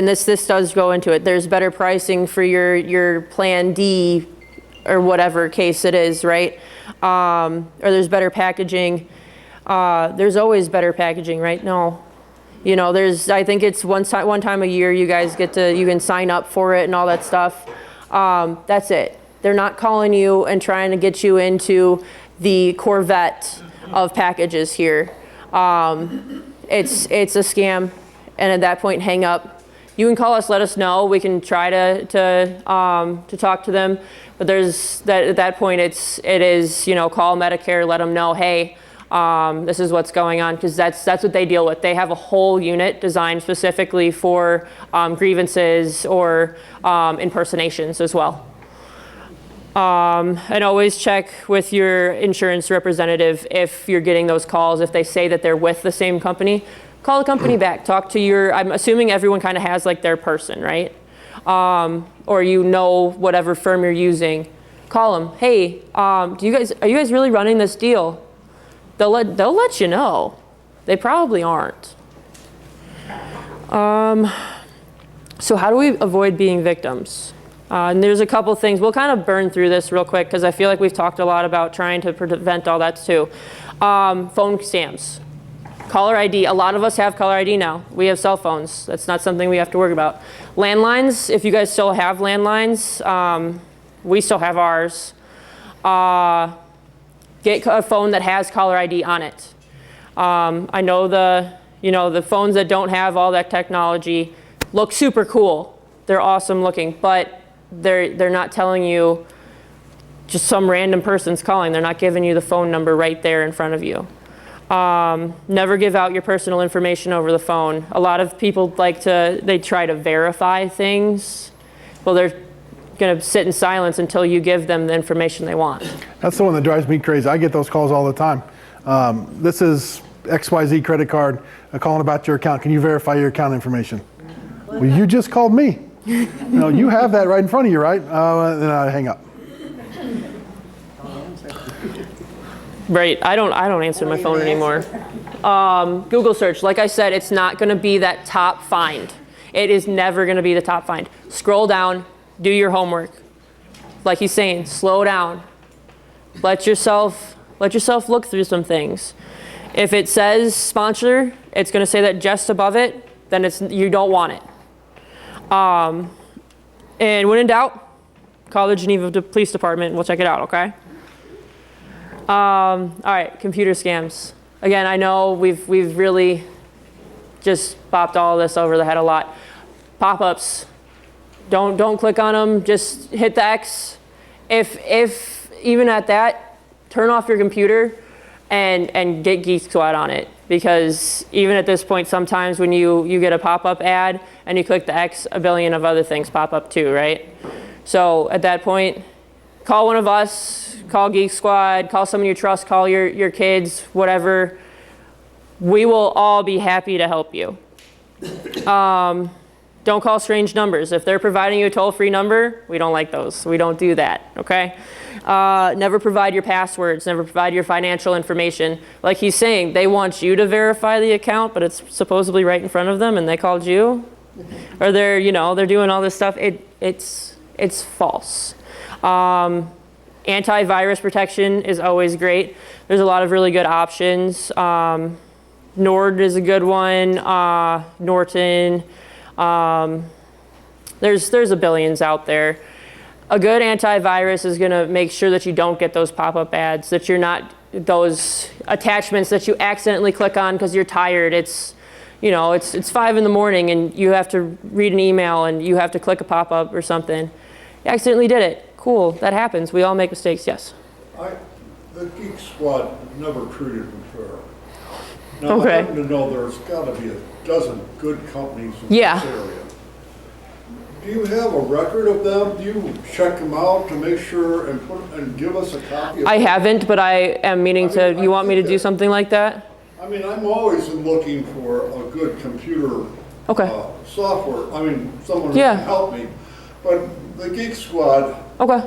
this does go into it. There's better pricing for your Plan D or whatever case it is, right? Or there's better packaging. There's always better packaging, right? No. You know, I think it's one time a year you guys you can sign up for it and all that stuff. That's it. They're not calling you and trying to get you into the Corvette of packages here. It's a scam. And at that point, hang up. You can call us, let us know. We can try to talk to them. But at that point, it is call Medicare, let them know, hey, this is what's going on, because that's what they deal with. They have a whole unit designed specifically for grievances or impersonations as well. And always check with your insurance representative if you're getting those calls. If they say that they're with the same company, call the company back. Talk to I'm assuming everyone kind of has like their person, right? Or whatever firm you're using. Call them. Hey, are you guys really running this deal? They'll let you know. They probably aren't. So how do we avoid being victims? And there's a couple things. We'll kind of burn through this real quick because I feel like we've talked a lot about trying to prevent all that too. Phone scams. Caller ID. A lot of us have caller ID now. We have cell phones. That's not something we have to worry about. Landlines. If you guys still have landlines, we still have ours. Get a phone that has caller ID on it. I know the phones that don't have all that technology look super cool. They're awesome looking, but they're not telling you just some random person's calling. They're not giving you the phone number right there in front of you. Never give out your personal information over the phone. A lot of people they try to verify things. Well, they're going to sit in silence until you give them the information they want. That's the one that drives me crazy. I get those calls all the time. This is XYZ credit card calling about your account. Can you verify your account information? Well, you just called me. You have that right in front of you, right? Then I hang up. Right, I don't answer my phone anymore. Google search, like I said, it's not gonna be that top find. It is never gonna be the top find. Scroll down, do your homework. Like he's saying, slow down. Let yourself look through some things. If it says sponsor, it's gonna say that just above it, then you don't want it. And when in doubt, call the Geneva Police Department and we'll check it out, okay? All right, computer scams. Again, I know we've really just bopped all this over the head a lot. Pop-ups, don't click on them, just hit the X. If even at that, turn off your computer and get Geek Squad on it. Because even at this point, sometimes when you get a pop-up ad and you click the X, a billion of other things pop up too, right? So at that point, call one of us, call Geek Squad, call someone you trust, call your kids, whatever. We will all be happy to help you. Don't call strange numbers. If they're providing you a toll-free number, we don't like those. We don't do that, okay? Never provide your passwords, never provide your financial information. Like he's saying, they want you to verify the account, but it's supposedly right in front of them and they called you. Or they're doing all this stuff. It's false. Antivirus protection is always great. There's a lot of really good options. Nord is a good one, Norton. There's a billions out there. A good antivirus is gonna make sure that you don't get those pop-up ads, that you're not those attachments that you accidentally click on because you're tired. It's 5 in the morning and you have to read an email and you have to click a pop-up or something. You accidentally did it. Cool, that happens. We all make mistakes, yes. The Geek Squad never treated me fair. Now, Okay. I happen to know there's gotta be a dozen good companies in Yeah. this area. Do you have a record of them? Do you check them out to make sure and give us a copy? I haven't, but I am meaning to. You want me to do something like that? I mean, I'm always looking for a good computer Okay. software. I mean, someone who Yeah. can help me. But the Geek Squad, Okay.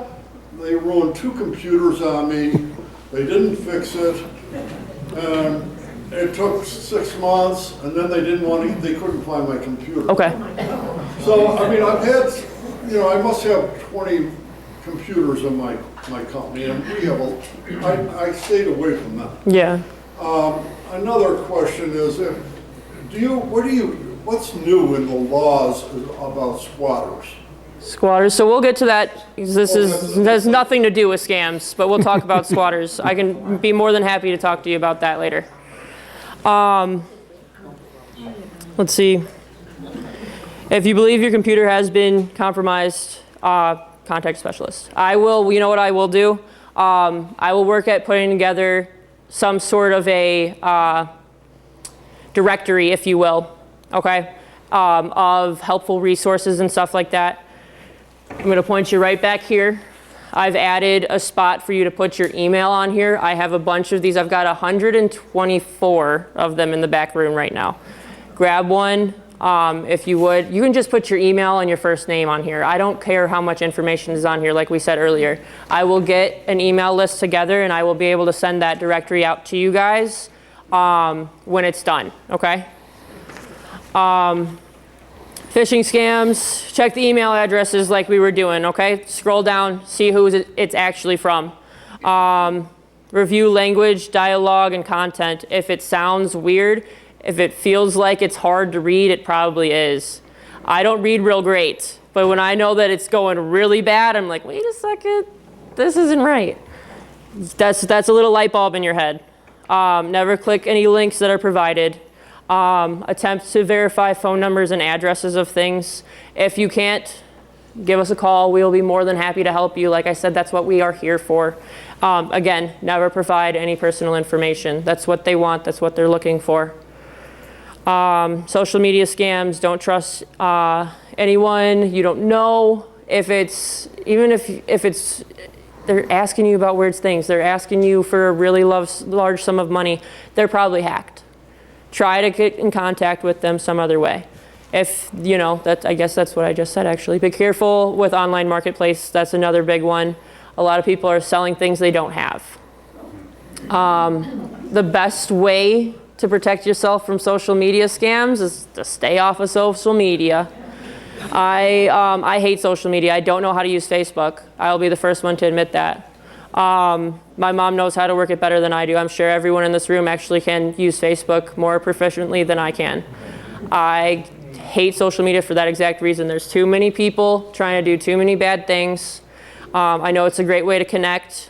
they ruined 2 computers on me. They didn't fix it. And it took 6 months, and then they couldn't find my computer. Okay. So, I mean, I've had, I must have 20 computers in my company, and I stayed away from that. Yeah. Another question is, what's new in the laws about squatters? Squatters. So we'll get to that. This has nothing to do with scams, but we'll talk about squatters. I can be more than happy to talk to you about that later. Let's see. If you believe your computer has been compromised, contact a specialist. I will, you know what I will do? I will work at putting together some sort of a directory, if you will, okay, of helpful resources and stuff like that. I'm going to point you right back here. I've added a spot for you to put your email on here. I have a bunch of these. I've got 124 of them in the back room right now. Grab one if you would. You can just put your email and your first name on here. I don't care how much information is on here, like we said earlier. I will get an email list together and I will be able to send that directory out to you guys when it's done, okay? Phishing scams, check the email addresses like we were doing, okay? Scroll down, see who it's actually from. Review language, dialogue, and content. If it sounds weird, if it feels like it's hard to read, it probably is. I don't read real great, but when I know that it's going really bad, I'm like, wait a second, this isn't right. That's a little light bulb in your head. Never click any links that are provided. Attempt to verify phone numbers and addresses of things. If you can't, give us a call. We'll be more than happy to help you. Like I said, that's what we are here for. Again, never provide any personal information. That's what they want. That's what they're looking for. Social media scams, don't trust anyone you don't know. If it's they're asking you about weird things, they're asking you for a really large sum of money, they're probably hacked. Try to get in contact with them some other way. If, I guess that's what I just said actually. Be careful with online marketplace, that's another big one. A lot of people are selling things they don't have. The best way to protect yourself from social media scams is to stay off of social media. I hate social media. I don't know how to use Facebook. I'll be the first one to admit that. My mom knows how to work it better than I do. I'm sure everyone in this room actually can use Facebook more proficiently than I can. I hate social media for that exact reason. There's too many people trying to do too many bad things. I know it's a great way to connect.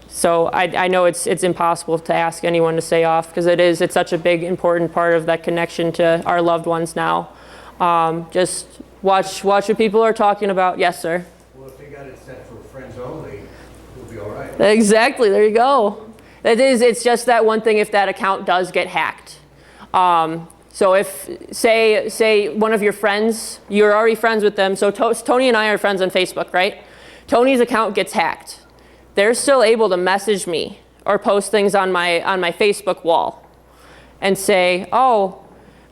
So I know it's impossible to ask anyone to stay off because it's such a big, important part of that connection to our loved ones now. Just watch what people are talking about. Yes, sir. Well, if they got it set for friends only, it'll be all right. Exactly. There you go. It's just that one thing if that account does get hacked. So if, say one of your friends, you're already friends with them. So Tony and I are friends on Facebook, right? Tony's account gets hacked. They're still able to message me or post things on my Facebook wall and say, oh,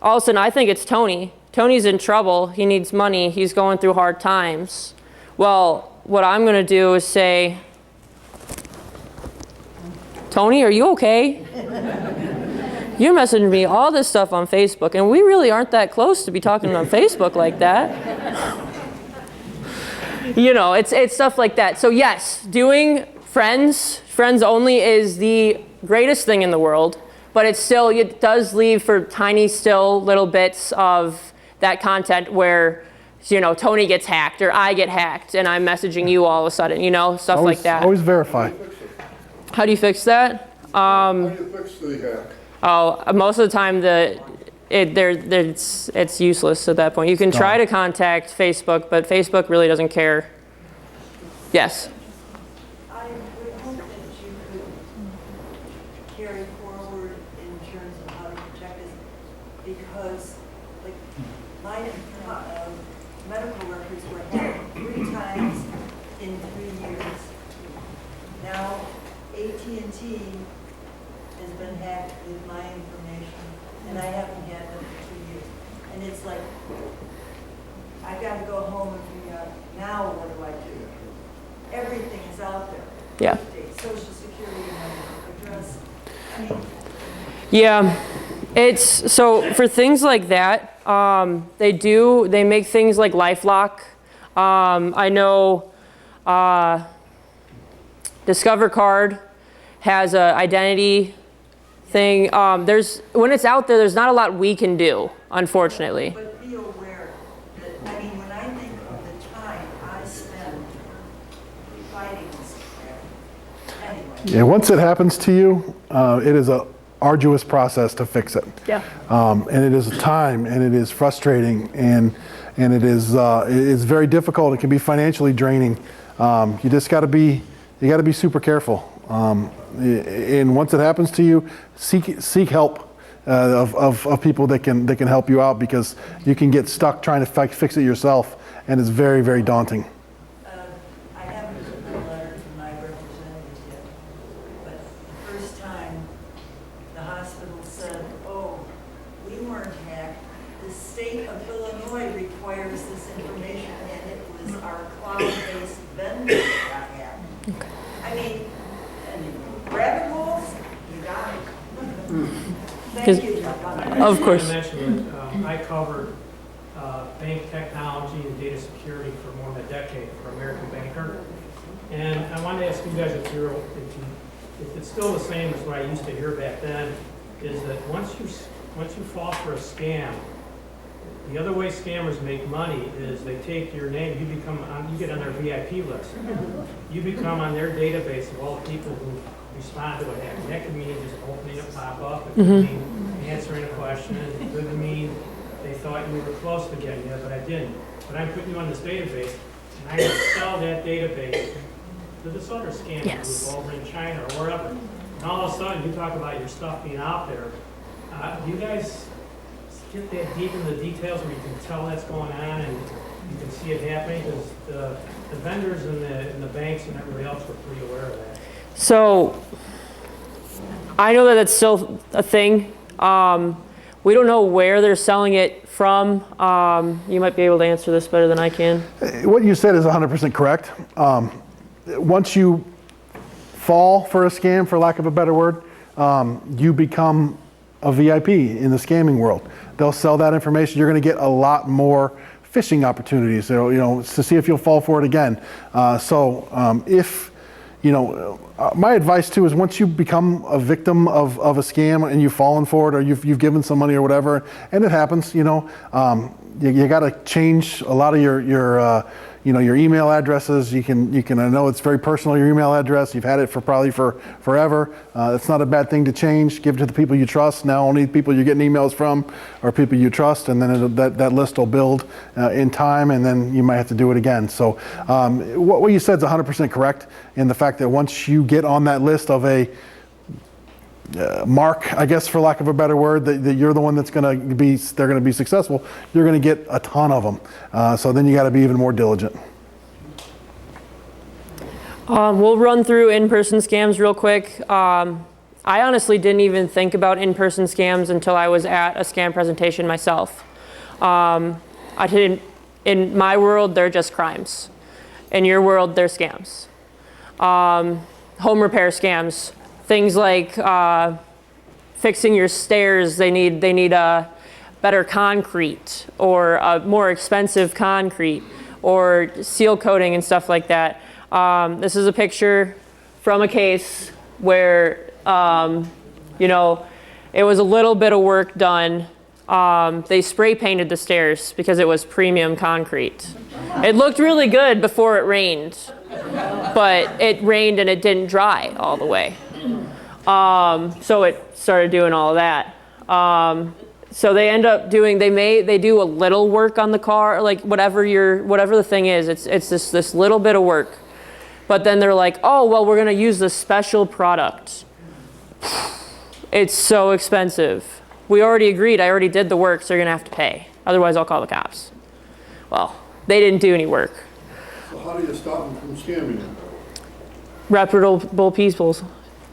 all of a sudden I think it's Tony. Tony's in trouble. He needs money. He's going through hard times. Well, what I'm going to do is say, Tony, are you okay? You're messaging me all this stuff on Facebook, and we really aren't that close to be talking on Facebook like that. You know, it's stuff like that. So yes, doing friends only is the greatest thing in the world, but it does leave for tiny still little bits of that content where, you know, Tony gets hacked or I get hacked and I'm messaging you all of a sudden, you know, stuff like that. Always verify. How do you fix that? How do you fix the hack? Oh, most of the time it's useless at that point. You can try to contact Facebook, but Facebook really doesn't care. Yes? I would hope that you could carry forward in terms of how to protect us, because like my medical records were hacked 3 times in 3 years. Now AT&T has been hacked with my information, and I haven't had them for 2 years. And it's like, I got to go home and figure out, now what do I do? Everything is out there. Yeah. Social security number, address. I mean, Yeah. It's so for things like that, they make things like LifeLock. I know Discover Card has an identity thing. When it's out there, there's not a lot we can do, unfortunately. but be aware that, I mean, when I think of the time I spend fighting this crap, anyway. Yeah, once it happens to you, it is a arduous process to fix it. Yeah. And it is time, and it is frustrating, and it is very difficult. It can be financially draining. You just got to be super careful. And once it happens to you, seek help of people that can help you out, because you can get stuck trying to fix it yourself, and it's very, very daunting. I haven't written a letter to my representatives yet, but the first time the hospital said, oh, we weren't hacked, the state of Illinois requires this information, and it was our cloud-based vendor that got hacked. I mean, rabbit holes, you got it. Thank you, John. Of course. I mentioned that I covered bank technology and data security for more than a decade for American Banker. And I wanted to ask you guys if it's still the same as what I used to hear back then, is that once you fall for a scam, the other way scammers make money is they take your name, you get on their VIP list. You become on their database of all the people who respond to it. And that could mean just opening a pop-up, it could mean answering a question, it could mean they thought you were close to getting it, but I didn't. But I'm putting you on this database, and I can sell that database to this other scam Yes. group over in China or wherever. And all of a sudden, you talk about your stuff being out there. Do you guys get that deep in the details where you can tell that's going on and you can see it happening? Because the vendors and the banks and everybody else were pretty aware of that. So I know that that's still a thing. We don't know where they're selling it from. You might be able to answer this better than I can. What you said is 100% correct. Once you fall for a scam, for lack of a better word, you become a VIP in the scamming world. They'll sell that information. You're going to get a lot more phishing opportunities, so, you know, to see if you'll fall for it again. If, you know, my advice too is once you become a victim of a scam and you've fallen for it, or you've given some money or whatever, and it happens, you know, you got to change a lot of your you know, your email addresses. You can, I know it's very personal, your email address. You've had it for probably forever. It's not a bad thing to change. Give it to the people you trust. Now only people you're getting emails from are people you trust, and then that list will build in time, and then you might have to do it again. So what you said is 100% correct in the fact that once you get on that list of a mark, I guess, for lack of a better word, that you're the one that's going to be, they're going to be successful, you're going to get a ton of them. So then you got to be even more diligent. We'll run through in-person scams real quick. I honestly didn't even think about in-person scams until I was at a scam presentation myself. I didn't, in my world, they're just crimes. In your world, they're scams. Home repair scams. Things like fixing your stairs, they need better concrete, or a more expensive concrete, or seal coating and stuff like that. This is a picture from a case where, you know, it was a little bit of work done. They spray painted the stairs because it was premium concrete. It looked really good before it rained, but it rained and it didn't dry all the way. So it started doing all of that. So they end up doing, they do a little work on the car, like whatever the thing is, it's this little bit of work. But then they're like, oh, well, we're gonna use this special product. It's so expensive. We already agreed, I already did the work, so you're gonna have to pay. Otherwise I'll call the cops. Well, they didn't do any work. So how do you stop them from scamming you? Reputable people.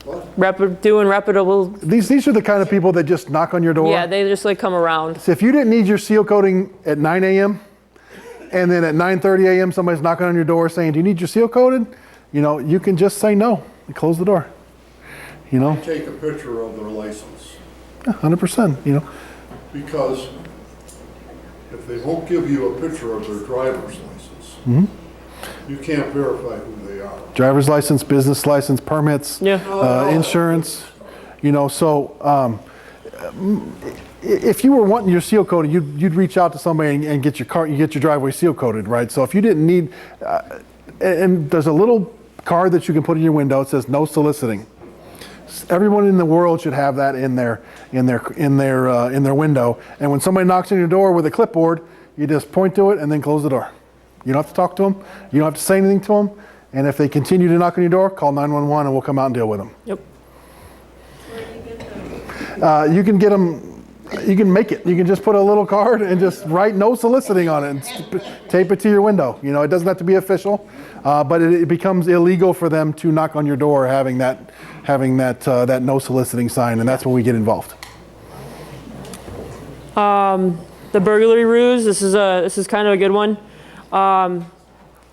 What? Doing reputable. These are the kind of people that just knock on your door. Yeah, they just like come around. So if you didn't need your seal coating at 9 a.m. and then at 9:30 a.m. somebody's knocking on your door saying, do you need your seal coated? You know, you can just say no and close the door. You know? Take a picture of their license. 100%, you know. Because if they won't give you a picture of their driver's license, you can't verify who they are. Driver's license, business license, permits, insurance, you know, so if you were wanting your seal coated, you'd reach out to somebody and get your driveway seal coated, right? So if you didn't need, and there's a little card that you can put in your window. It says no soliciting. Everyone in the world should have that in their window. And when somebody knocks on your door with a clipboard, you just point to it and then close the door. You don't have to talk to them. You don't have to say anything to them. And if they continue to knock on your door, call 911 and we'll come out and deal with them. Yep. Where do you get them? You can get them. You can make it. You can just put a little card and just write no soliciting on it and tape it to your window. You know, it doesn't have to be official, but it becomes illegal for them to knock on your door having that no soliciting sign, and that's when we get involved. The burglary ruse. This is kind of a good one.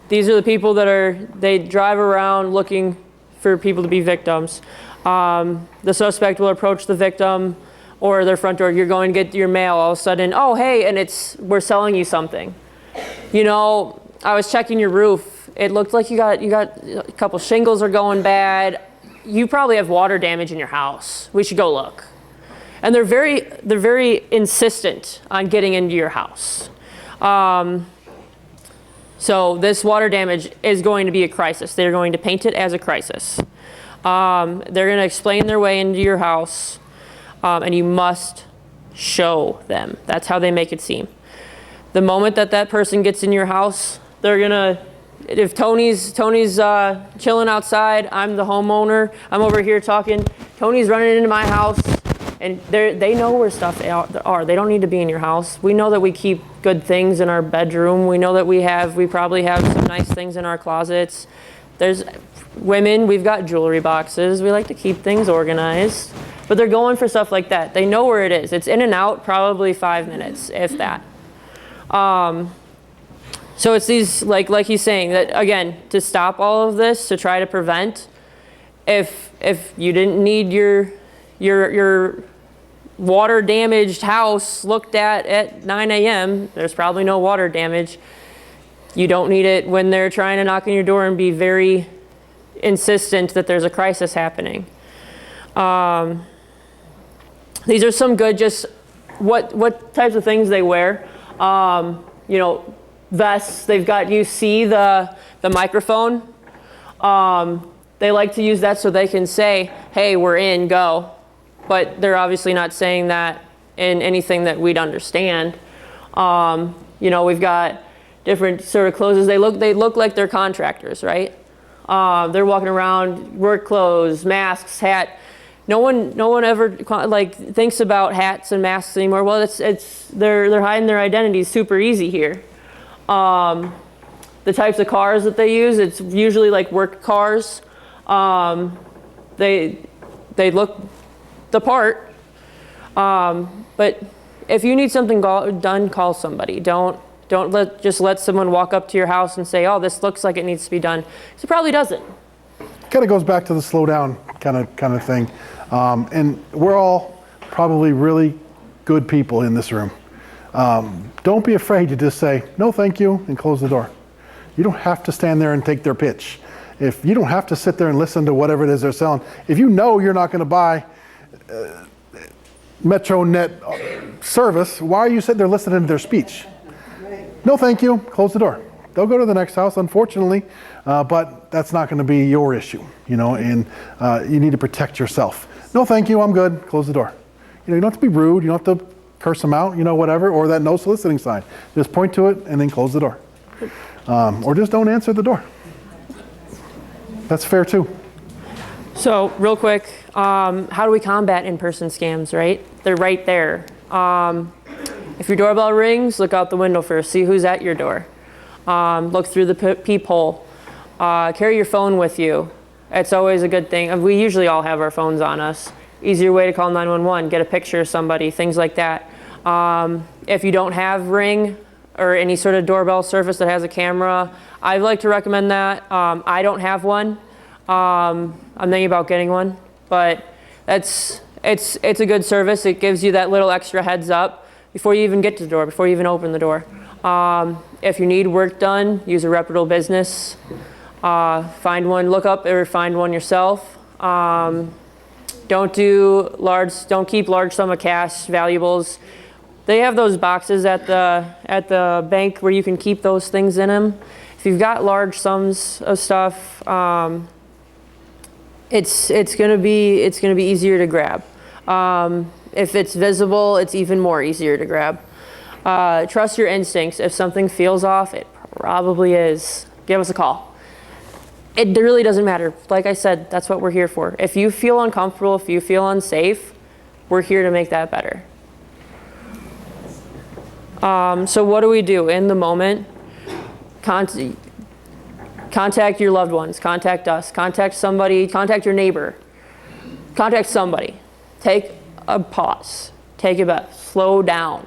These are the people they drive around looking for people to be victims. The suspect will approach the victim or their front door. You're going to get your mail. All of a sudden, oh hey, and we're selling you something. You know, I was checking your roof. It looked like you got a couple shingles are going bad. You probably have water damage in your house. We should go look. And they're very insistent on getting into your house. So this water damage is going to be a crisis. They're going to paint it as a crisis. They're going to explain their way into your house, and you must show them. That's how they make it seem. The moment that person gets in your house, they're gonna. If Tony's chilling outside, I'm the homeowner. I'm over here talking. Tony's running into my house. And they know where stuff are. They don't need to be in your house. We know that we keep good things in our bedroom. We know that we probably have some nice things in our closets. There's women, we've got jewelry boxes. We like to keep things organized. But they're going for stuff like that. They know where it is. It's in and out, probably 5 minutes, if that. So it's these, like he's saying, that again, to stop all of this, to try to prevent, If you didn't need your water damaged house looked at 9 a.m., there's probably no water damage. You don't need it when they're trying to knock on your door and be very insistent that there's a crisis happening. These are some good, just what types of things they wear. You know, vests, they've got, you see the microphone. They like to use that so they can say, hey, we're in, go. But they're obviously not saying that in anything that we'd understand. You know, we've got different sort of clothes. They look like they're contractors, right? They're walking around, work clothes, masks, hat. No one ever like thinks about hats and masks anymore. Well, they're hiding their identities super easy here. The types of cars that they use, it's usually like work cars. They look the part. But if you need something done, call somebody. Don't just let someone walk up to your house and say, oh, this looks like it needs to be done. It probably doesn't. Kind of goes back to the slow down kind of thing. And we're all probably really good people in this room. Don't be afraid to just say, no, thank you, and close the door. You don't have to stand there and take their pitch. If you don't have to sit there and listen to whatever it is they're selling. If you know you're not going to buy MetroNet service, why are you sitting there listening to their speech? No, thank you. Close the door. They'll go to the next house, unfortunately, but that's not going to be your issue, you know, and you need to protect yourself. No, thank you. I'm good. Close the door. You know, you don't have to be rude. You don't have to curse them out, you know, whatever, or that no soliciting sign. Just point to it and then close the door. Or just don't answer the door. That's fair too. So real quick, how do we combat in-person scams, right? They're right there. If your doorbell rings, look out the window first, see who's at your door. Look through the peephole. Carry your phone with you. It's always a good thing. We usually all have our phones on us. Easier way to call 911, get a picture of somebody, things like that. If you don't have Ring or any sort of doorbell service that has a camera, I'd like to recommend that. I don't have one. I'm thinking about getting one, but it's a good service. It gives you that little extra heads up before you even get to the door, before you even open the door. If you need work done, use a reputable business. Find one, look up or find one yourself. Don't keep large sum of cash, valuables. They have those boxes at the bank where you can keep those things in them. If you've got large sums of stuff, it's gonna be easier to grab. If it's visible, it's even more easier to grab. Trust your instincts. If something feels off, it probably is. Give us a call. It really doesn't matter. Like I said, that's what we're here for. If you feel uncomfortable, if you feel unsafe, we're here to make that better. So what do we do in the moment? Contact your loved ones, contact us, contact somebody, contact your neighbor, contact somebody. Take a pause, take a breath, slow down.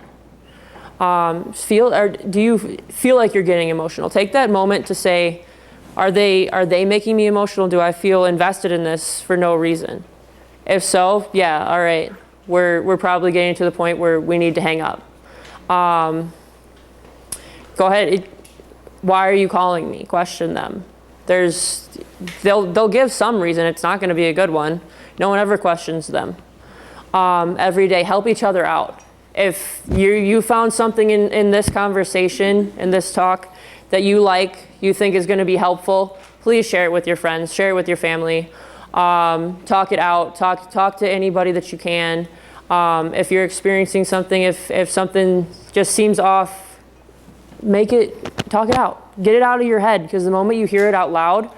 Do you feel like you're getting emotional? Take that moment to say, are they making me emotional? Do I feel invested in this for no reason? If so, yeah, all right. We're probably getting to the point where we need to hang up. Go ahead. Why are you calling me? Question them. They'll give some reason. It's not going to be a good one. No one ever questions them. Every day, help each other out. If you found something in this conversation, in this talk, that you think is going to be helpful, please share it with your friends, share it with your family. Talk it out. Talk to anybody that you can. If you're experiencing something, if something just seems off, talk it out. Get it out of your head, because the moment you hear it out loud,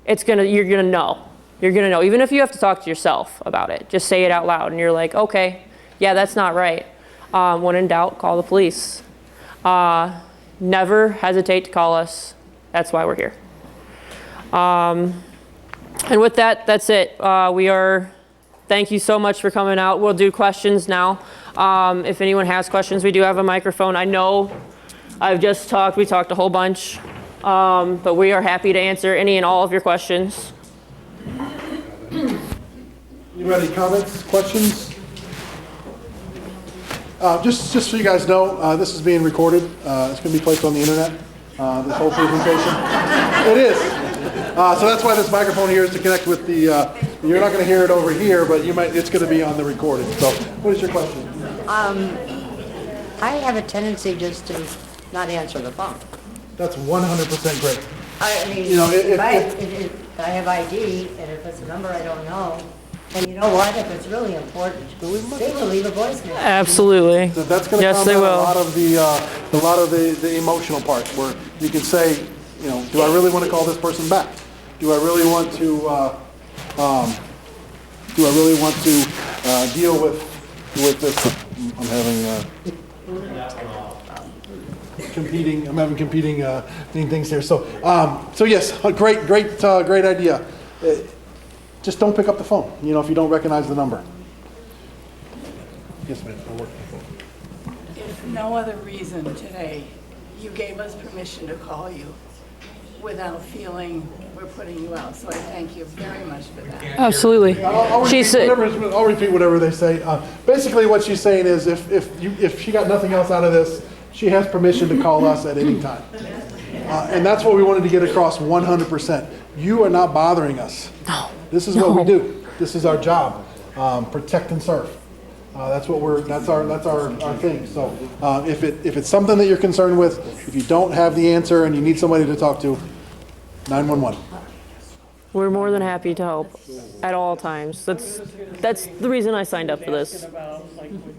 you're gonna know. You're gonna know. Even if you have to talk to yourself about it, just say it out loud, and you're like, okay, yeah, that's not right. When in doubt, call the police. Never hesitate to call us. That's why we're here. And with that, that's it. Thank you so much for coming out. We'll do questions now. If anyone has questions, we do have a microphone. I know we talked a whole bunch, but we are happy to answer any and all of your questions. You got any comments, questions? Just so you guys know, this is being recorded. It's going to be placed on the internet, this whole presentation. It is. So that's why this microphone here is to connect with the, you're not going to hear it over here, but it's going to be on the recording. So what is your question? I have a tendency just to not answer the phone. That's 100% great. I mean, You know, if I have ID, and if it's a number I don't know, and you know what, if it's really important, they will leave a voicemail. Absolutely. So that's going to Yes, come they down will. a lot of the emotional part, where you can say, you know, do I really want to call this person back? Do I really want to deal with this? I'm having competing things here. So yes, a great idea. Just don't pick up the phone, you know, if you don't recognize the number. Yes, ma'am. I'll work the phone. If no other reason today, you gave us permission to call you without feeling we're putting you out. So I thank you very much for that. Absolutely. I'll She said, repeat whatever they say. Basically, what she's saying is, if she got nothing else out of this, she has permission to call us at any time. And that's what we wanted to get across 100%. You are not bothering us. no. This is what we do. This is our job. Protect and serve. That's our thing. So if it's something that you're concerned with, if you don't have the answer and you need somebody to talk to, 911. We're more than happy to help at all times. That's the reason I signed up for this. About, like, with